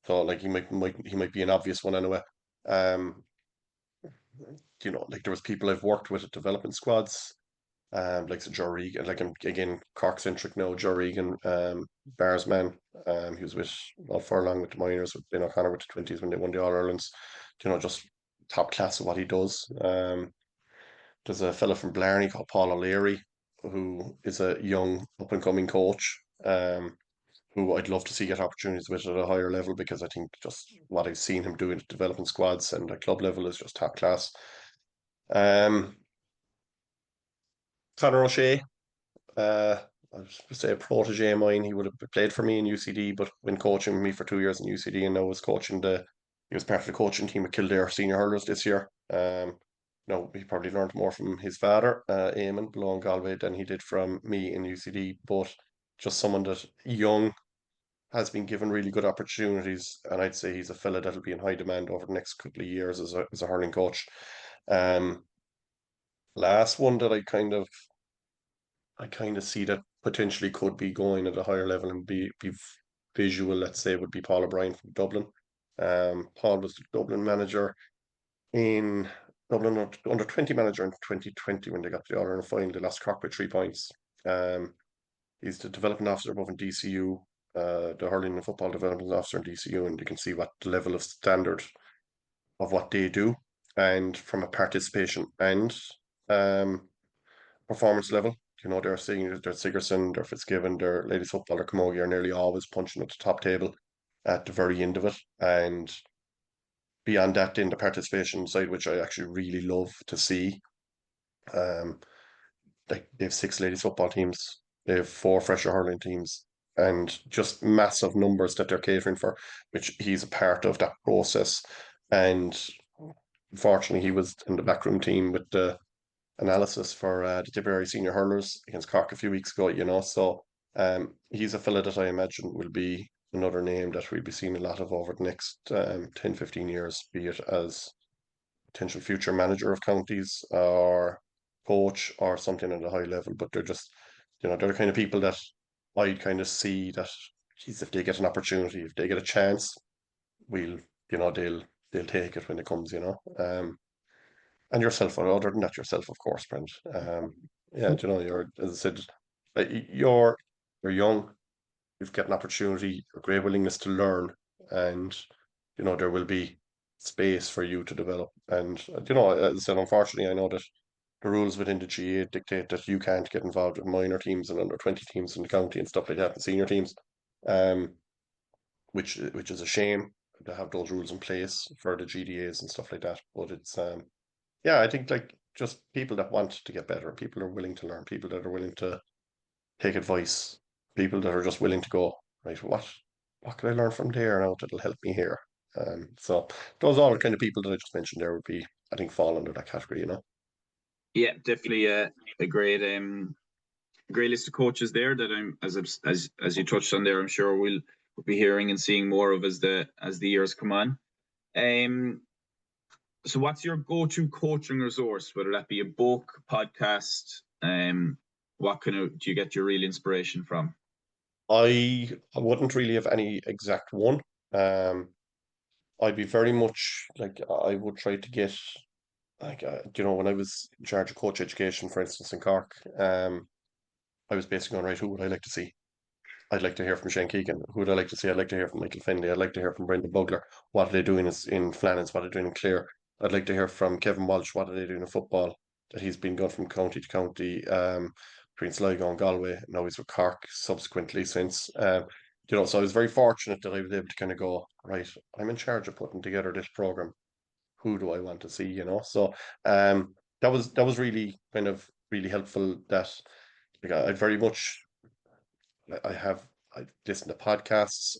So, like, he might be an obvious one anyway. Um, like there was people I've worked with at development squads, like so Joe Regan, like I'm again Cork centric now. Joe Regan, Bars man, he was with all furlong with the minors, with Ben O'Connor with the 20s when they won the All Irelands. Just top class of what he does. There's a fella from Blarney called Paul O'Leary, who is a young up and coming coach. Who I'd love to see get opportunities with at a higher level, because I think just what I've seen him doing at development squads and at club level is just top class. Um, Conor O'Shea, I was to say a protege of mine. He would have played for me in UCD, but when coaching me for 2 years in UCD, and now he was part of the coaching team at Kildare senior hurlers this year. No, he probably learned more from his father, Eamon, below in Galway, than he did from me in UCD. But just someone that young has been given really good opportunities, and I'd say he's a fella that'll be in high demand over the next couple of years as a hurling coach. Um, Last one that I kind of see that potentially could be going at a higher level and be visual, let's say, would be Paul O'Brien from Dublin. Paul was the Dublin manager in Dublin under 20 manager in 2020 when they got to the All Ireland final. They lost Cork by 3 points. He's the development officer above in DCU, the Hurling and Football Development Officer in DCU, and you can see what the level of standard of what they do, and from a participation and um, performance level. They're seeing their Sigerson, their Fitzgibbon, their Ladies Football, their Camogie are nearly always punching at the top table at the very end of it. And beyond that, in the participation side, which I actually really love to see, um, like they have 6 ladies football teams, they have 4 fresher hurling teams, and just massive numbers that they're catering for, which he's a part of that process. And unfortunately, he was in the backroom team with the analysis for the Tipperary senior hurlers against Cork a few weeks ago. So he's a fella that I imagine will be another name that we'll be seeing a lot of over the next 10, 15 years, be it as potential future manager of counties or coach or something at a high level. But they're the kind of people that I kind of see that, geez, if they get an opportunity, if they get a chance, we'll, they'll take it when it comes. And yourself, other than that, yourself, of course, Brent. Yeah, as I said, you're young, you've got an opportunity, a great willingness to learn, and there will be space for you to develop. And as I said, unfortunately, I know that the rules within the GAA dictate that you can't get involved with minor teams and under 20 teams in the county and stuff like that, and senior teams, um, which is a shame to have those rules in place for the GDAs and stuff like that. But it's yeah, I think like just people that want to get better, people are willing to learn, people that are willing to take advice, people that are just willing to go, right, what can I learn from there now that'll help me here? So those are the kind of people that I just mentioned there would be, I think, fall under that category, you know. Yeah, definitely a great list of coaches there that I'm as you touched on there. I'm sure we'll be hearing and seeing more of as the years come on. So what's your go-to coaching resource, whether that be a book, podcast? What do you get your real inspiration from? I wouldn't really have any exact one. I'd be very much like I would try to get like you know, when I was in charge of coach education, for instance, in Cork, I was basically going, right, who would I like to see? I'd like to hear from Shane Keegan. Who would I like to see? I'd like to hear from Michael Finlay. I'd like to hear from Brendan Bugler. What are they doing in Flannans? What are they doing in Clare? I'd like to hear from Kevin Walsh. What are they doing in football? That he's been going from county to county, between Sligo and Galway. Now he's with Cork subsequently since. You know, so I was very fortunate that I was able to kind of go, right, I'm in charge of putting together this program. Who do I want to see? You know, so that was really kind of really helpful. That like, I very much I listen to podcasts,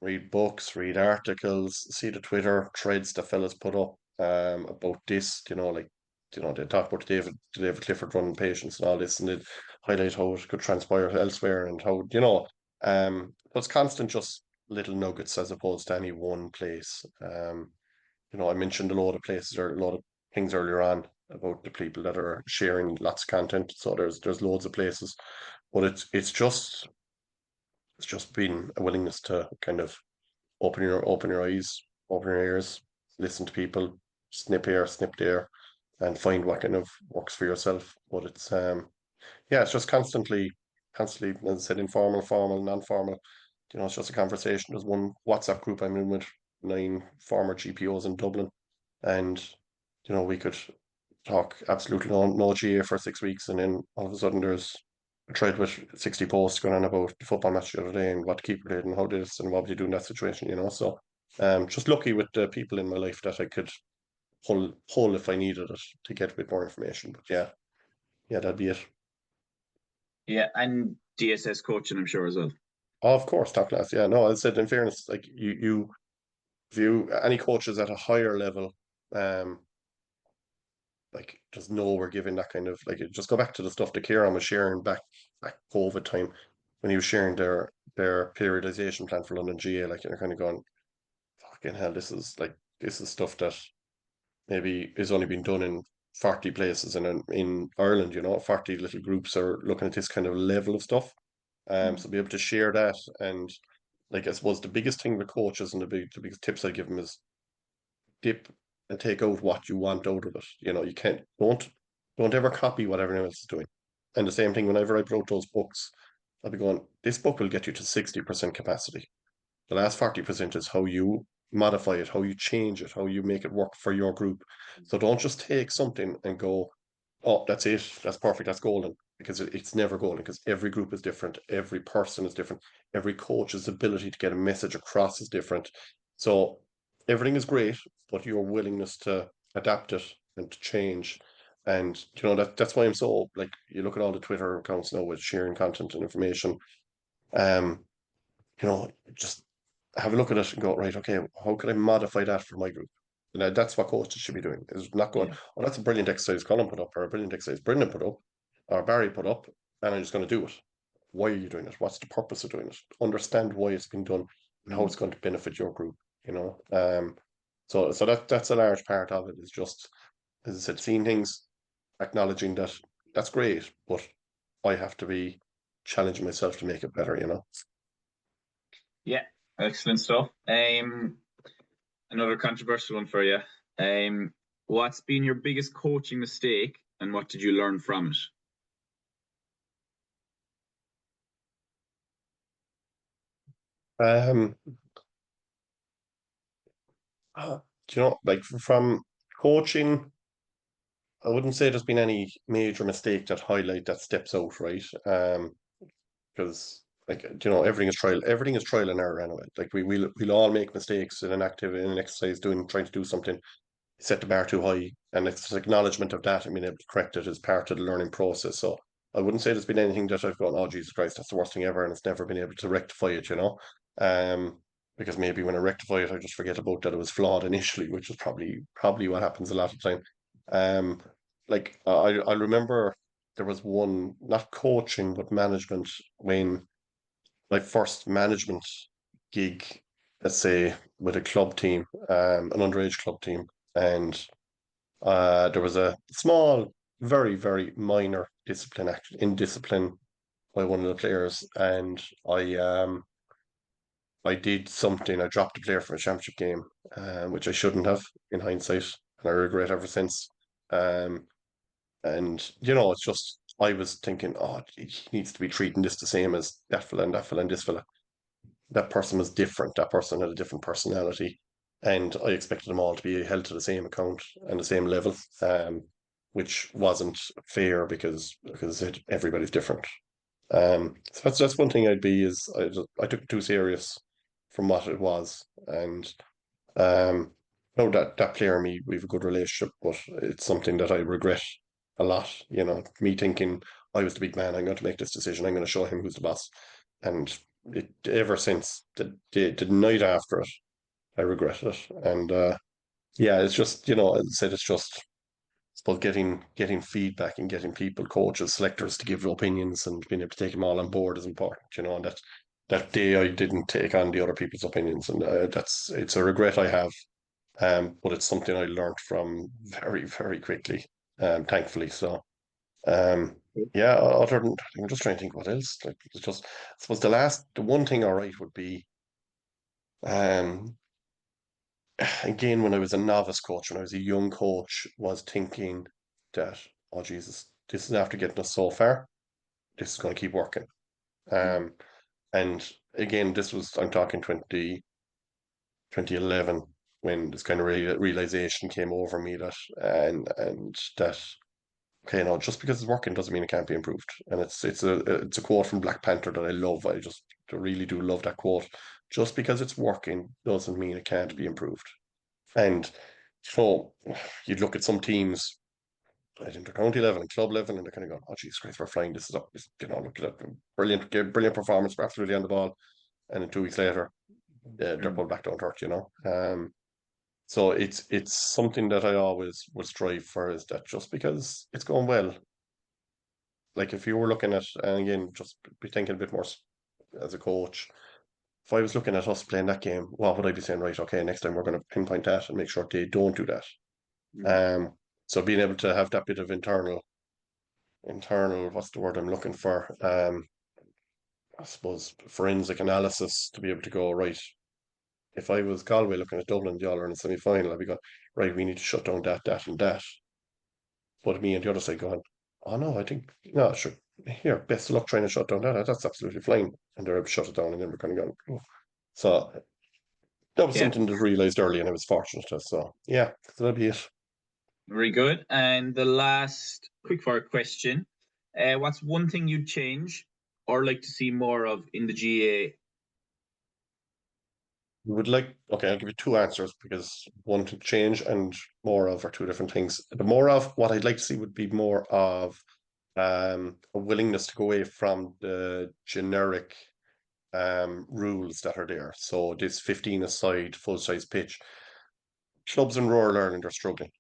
read books, read articles, see the Twitter threads that fellas put up about this, you know, like you know, they talk about David Clifford running patients and all this, and they highlight how it could transpire elsewhere and how, you know, so it's constant just little nuggets as opposed to any one place. You know, I mentioned a lot of places or a lot of things earlier on about the people that are sharing lots of content. So there's loads of places, but it's just been a willingness to kind of open your eyes, open your ears, listen to people, snip here, snip there, and find what kind of works for yourself. But it's yeah, it's just constantly, as I said, informal, formal, non-formal. You know, it's just a conversation. There's one WhatsApp group I'm in with 9 former GPOs in Dublin, and you know, we could talk absolutely no GA for 6 weeks, and then all of a sudden there's a thread with 60 posts going on about the football match the other day and what the keeper did and how this and what would you do in that situation, you know. So just lucky with the people in my life that I could pull if I needed it to get a bit more information. But yeah, that'd be it. Yeah, and DSS coaching, I'm sure as well. Oh, of course, top class. Yeah, no, as I said, in fairness, like you view any coaches at a higher level, um, like just know we're giving that kind of like just go back to the stuff that Kieran was sharing back COVID time when he was sharing their periodization plan for London GA, like you're kind of going, fucking hell, this is stuff that maybe is only been done in 40 places and in Ireland, you know, 40 little groups are looking at this kind of level of stuff. So be able to share that and like I suppose the biggest thing with coaches and the biggest tips I give them is dip and take out what you want out of it. You know, you can't don't ever copy what everyone else is doing. And the same thing whenever I wrote those books, I'll be going, this book will get you to 60% capacity. The last 40% is how you modify it, how you change it, how you make it work for your group. So don't just take something and go, oh, that's it, that's perfect, that's golden. Because it's never golden, because every group is different, every person is different, every coach's ability to get a message across is different. So everything is great, but your willingness to adapt it and to change. And you know that's why I'm so like you look at all the Twitter accounts now with sharing content and information. Um, you know, just have a look at it and go, right, okay, how can I modify that for my group? And that's what coaches should be doing. Is not going, Yeah. oh, that's a brilliant exercise Colin put up, or a brilliant exercise Brendan put up, or Barry put up, and I'm just going to do it. Why are you doing it? What's the purpose of doing it? Understand why it's being done and how it's going to benefit your group, you know. So that's a large part of it is just, as I said, seeing things, acknowledging that that's great, but I have to be challenging myself to make it better, you know. Yeah, excellent stuff. Another controversial one for you. What's been your biggest coaching mistake, and what did you learn from it? Um, do you know, like from coaching, I wouldn't say there's been any major mistake that steps out, right? Because like everything is trial and error anyway. Like we'll all make mistakes in in an exercise, trying to do something, set the bar too high, and it's acknowledgement of that and being able to correct it as part of the learning process. So I wouldn't say there's been anything that I've gone, oh Jesus Christ, that's the worst thing ever, and it's never been able to rectify it, Um, because maybe when I rectify it, I just forget about that it was flawed initially, which is probably what happens a lot of the time. Um, like I remember there was one, not coaching but management, when my first management gig, let's say, with a club team, an underage club team, and there was a small, very, very minor indiscipline by one of the players, and I did something. I dropped a player from a championship game, which I shouldn't have in hindsight, and I regret ever since. Um, and it's just I was thinking, oh, he needs to be treating this the same as that fella and that fella and this fella. That person was different. That person had a different personality, and I expected them all to be held to the same account and the same level, which wasn't fair because everybody's different. So that's one thing I took it too serious from what it was, and no, that player and me, we've a good relationship, but it's something that I regret a lot. Me thinking I was the big man, I'm going to make this decision, I'm going to show him who's the boss, and ever since the night after it, I regret it, and yeah, it's just as I said, it's just suppose getting feedback and getting people, coaches, selectors to give opinions and being able to take them all on board is important. And that day I didn't take on the other people's opinions, and it's a regret I have. But it's something I learned from very, very quickly, thankfully. So, yeah, other than, I'm just trying to think what else. Like, it's just, I suppose the one thing all right would be, um, again, when I was a novice coach, when I was a young coach, was thinking that, oh Jesus, this is after getting us so far, this is going to keep working. Um, and again, I'm talking 2011, when this kind of realization came over me that, and that, okay, no, just because it's working doesn't mean it can't be improved. And it's a quote from Black Panther that I love. I really do love that quote. Just because it's working doesn't mean it can't be improved. And so you'd look at some teams, I think they're county level and club level, and they're kind of going, "Oh, geez, Christ, we're flying this is up." Look at that brilliant performance, we're absolutely on the ball, and then 2 weeks later, they're pulled back down to earth. So it's something that I always would strive for, is that just because it's going well, like if you were looking at, and again, just be thinking a bit more as a coach. If I was looking at us playing that game, what would I be saying? Right, okay, next time we're going to pinpoint that and make sure they don't do that. Um, so being able to have that bit of internal, what's the word I'm looking for? I suppose forensic analysis, to be able to go, right, if I was Galway looking at Dublin, the All-Ireland semi-final, I'd be going, right, we need to shut down that and that. But me and the other side going, oh no, I think, no, sure, here, best of luck trying to shut down that. That's absolutely fine. And they're able to shut it down, and then we're kind of going, oh. So that was Yeah, something that realised early, and I was fortunate to. So yeah, so that'd be it. very good. And the last quickfire question: what's one thing you'd change or like to see more of in the GAA? Okay, I'll give you two answers, because one to change and more of are two different things. The more of what I'd like to see would be more of a willingness to go away from the generic rules that are there. So this 15-a-side full-size pitch. Clubs in rural Ireland are struggling.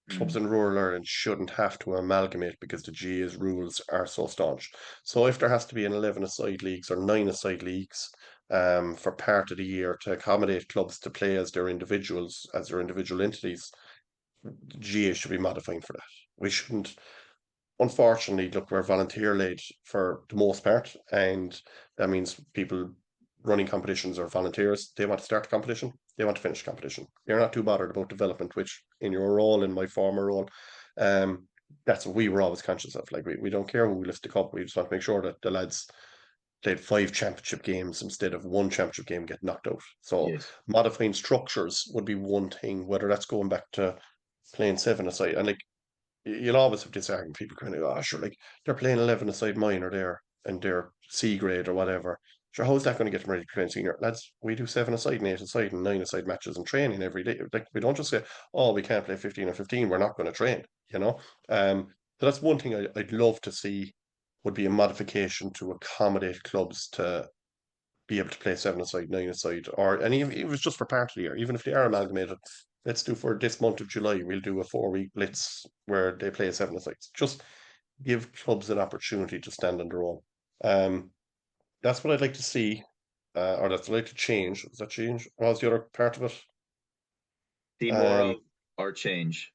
Clubs in rural Ireland shouldn't have to amalgamate because the GAA's rules are so staunch. So if there has to be an 11-a-side leagues or 9-a-side leagues for part of the year to accommodate clubs to play as their individual entities, the GAA should be modifying for that. We shouldn't. Unfortunately, look, we're volunteer led for the most part, and that means people running competitions are volunteers. They want to start a competition, they want to finish a competition. They're not too bothered about development, which in your role, in my former role, that's what we were always conscious of. Like we don't care who lifts the cup, we just want to make sure that the lads played 5 championship games instead of 1 championship game get knocked out. So Yes. modifying structures would be one thing, whether that's going back to playing 7-a-side. And like, you'll always have this argument. People kind of go, oh, sure, like they're playing 11 aside minor there and they're C grade or whatever. Sure, how's that going to get them ready to play senior? Lads, we do 7 aside and 8 aside and 9 aside matches and training every day. Like, we don't just say, oh, we can't play 15 or 15, we're not going to train, you know? So that's one thing I'd love to see would be a modification to accommodate clubs to be able to play 7 aside, 9 aside, or and even if it was just for part of the year, even if they are amalgamated, let's do for this month of July, we'll do a 4-week blitz where they play 7 aside. Just give clubs an opportunity to stand on their own. Um, that's what I'd like to see, or that's what I'd like to change. Does that change? What was the other part of it? See more Um, of or change.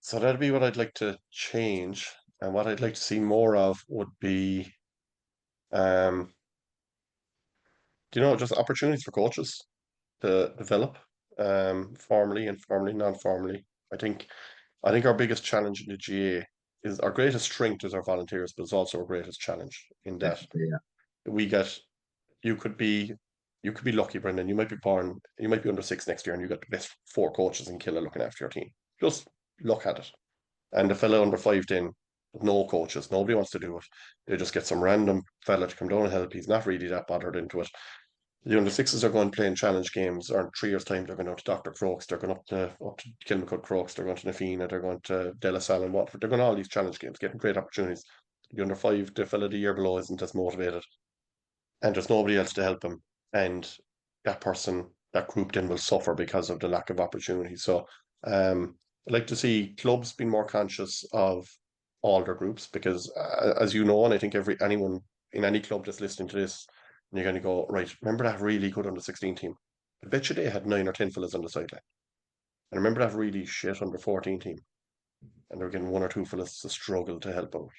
so that'd be what I'd like to change, and what I'd like to see more of would be, um, just opportunities for coaches to develop, formally and formally, non-formally. I think I think our biggest challenge in the GA is our greatest strength is our volunteers, but it's also our greatest challenge in that Definitely, yeah. we get you could be you could be lucky, Brendan. You might be under six next year, and you got the best four coaches in Killa looking after your team. Just look at it. And the fella under 5 then, no coaches, nobody wants to do it. They just get some random fella to come down and help. He's not really that bothered into it. The under sixes are going playing challenge games, or in 3 years' time they're going out to Dr. Crokes, they're going up to Kilmacud Crokes, they're going to Nafina, they're going to De La Salle and Watford, they're going to all these challenge games, getting great opportunities. The under five, the fella the year below isn't as motivated, and there's nobody else to help him. And that group then will suffer because of the lack of opportunity. So I'd like to see clubs being more conscious of all their groups because, as you know, and I think anyone in any club that's listening to this, and you're going to go, right, remember that really good under 16 team? I bet you they had 9 or 10 fellas on the sideline. And remember that really shit under 14 team? And they're getting 1 or 2 fellas to struggle to help out.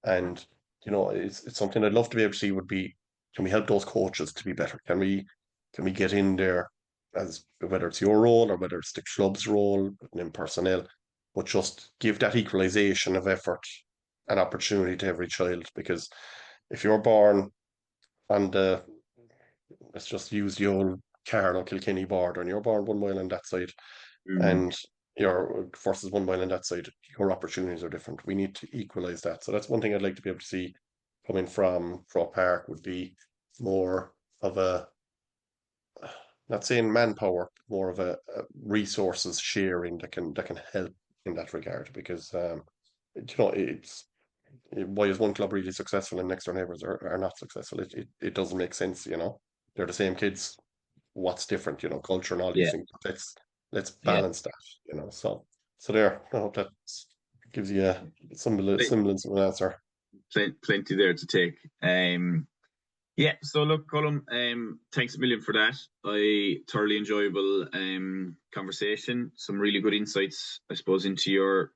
And it's something I'd love to be able to see would be, can we help those coaches to be better? Can we get in there, as whether it's your role or whether it's the club's role in personnel, but just give that equalization of effort and opportunity to every child. Because if you're born on the, let's just use the old Carlow Kilkenny border, and you're born 1 mile on that side, Mm. and your versus 1 mile on that side, your opportunities are different. We need to equalize that. So that's one thing I'd like to be able to see coming from Croke Park would be more of a, not saying manpower, more of a resources sharing that can help in that regard. Because it's why is one club really successful and next door neighbours are not successful? It doesn't make sense. They're the same kids. What's different? Culture and all these Yeah, things. Let's yeah. balance that. So there. I hope that gives you some Pl- semblance of an answer. Plenty there to take. Yeah, so look, Colm, thanks a million for that. I thoroughly enjoyable conversation. Some really good insights, I suppose, into your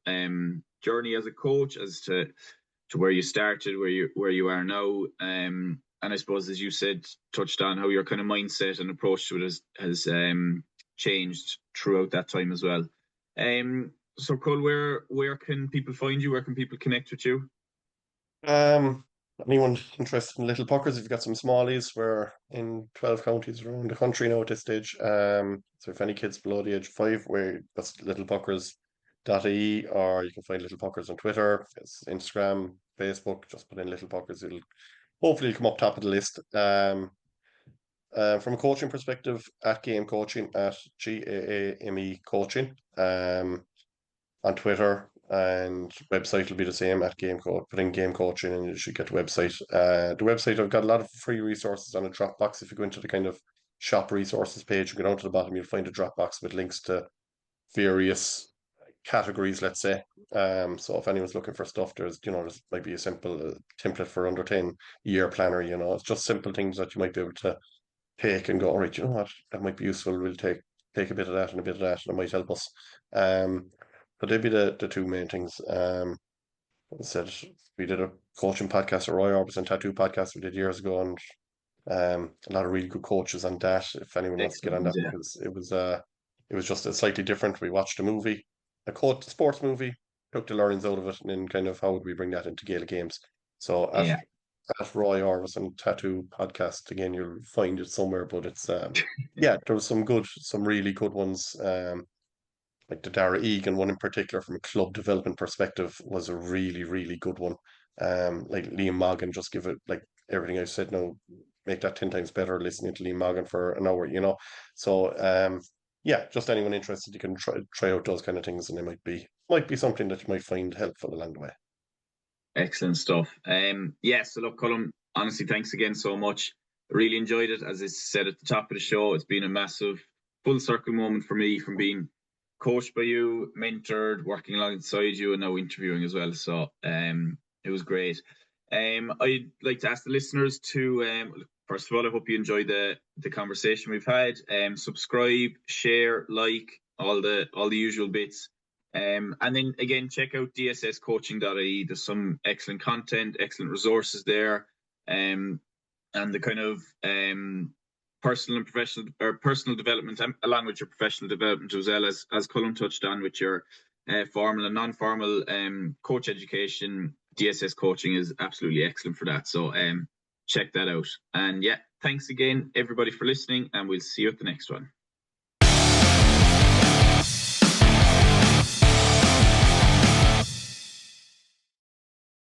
journey as a coach, as to where you started, where you are now. And I suppose, as you said, touched on how your kind of mindset and approach to it has changed throughout that time as well. So, Cole, where can people find you? Where can people connect with you? Um, Anyone interested in little puckers? If you've got some smallies, we're in 12 counties around the country now at this stage. So if any kids below the age of 5, that's littlepuckers.ie, or you can find Little Puckers on Twitter, it's Instagram, Facebook. Just put in Little Puckers, it'll hopefully come up top of the list. From a coaching perspective, at Game Coaching, at GAAME Coaching. On Twitter, and website will be the same at Game Coach. Put in Game Coaching and you should get the website. The website, I've got a lot of free resources on a Dropbox. If you go into the kind of shop resources page and go down to the bottom, you'll find a Dropbox with links to various categories, let's say. So if anyone's looking for stuff, there's might be a simple template for under 10 year planner. It's just simple things that you might be able to take and go, all right, you know what, that might be useful. We'll take a bit of that and a bit of that, and it might help us. But they'd be the two main things. I said we did a coaching podcast, a Roy Orbison tattoo podcast we did years ago, and a lot of really good coaches on that. If anyone wants to get on Excellent. that, Yeah, because it was just a slightly different. We watched a movie, a sports movie, took the learnings out of it, and then kind of how would we bring that into Gaelic games. So yeah. at Roy Orbison Tattoo Podcast, again, you'll find it somewhere, but it's yeah, there was some really good ones. like the Dara Egan one in particular, from a club development perspective, was a really, really good one. Like Liam Morgan, just give it like everything I said now, make that 10 times better listening to Liam Morgan for an hour, you know. So yeah, just anyone interested, you can try out those kind of things, and it might be something that you might find helpful along the way. Excellent stuff. Yeah, so look, Colm, honestly, thanks again so much. I really enjoyed it. As I said at the top of the show, it's been a massive full circle moment for me, from being coached by you, mentored, working alongside you, and now interviewing as well. So it was great. I'd like to ask the listeners to first of all, I hope you enjoyed the conversation we've had. Subscribe, share, like, all the usual bits. And then again, check out dsscoaching.ie. There's some excellent content, excellent resources there, and the kind of personal and professional, or personal development, along with your professional development, as well as Colm touched on, with your formal and non-formal coach education. DSS coaching is absolutely excellent for that. So check that out. And yeah, thanks again, everybody, for listening, and we'll see you at the next one.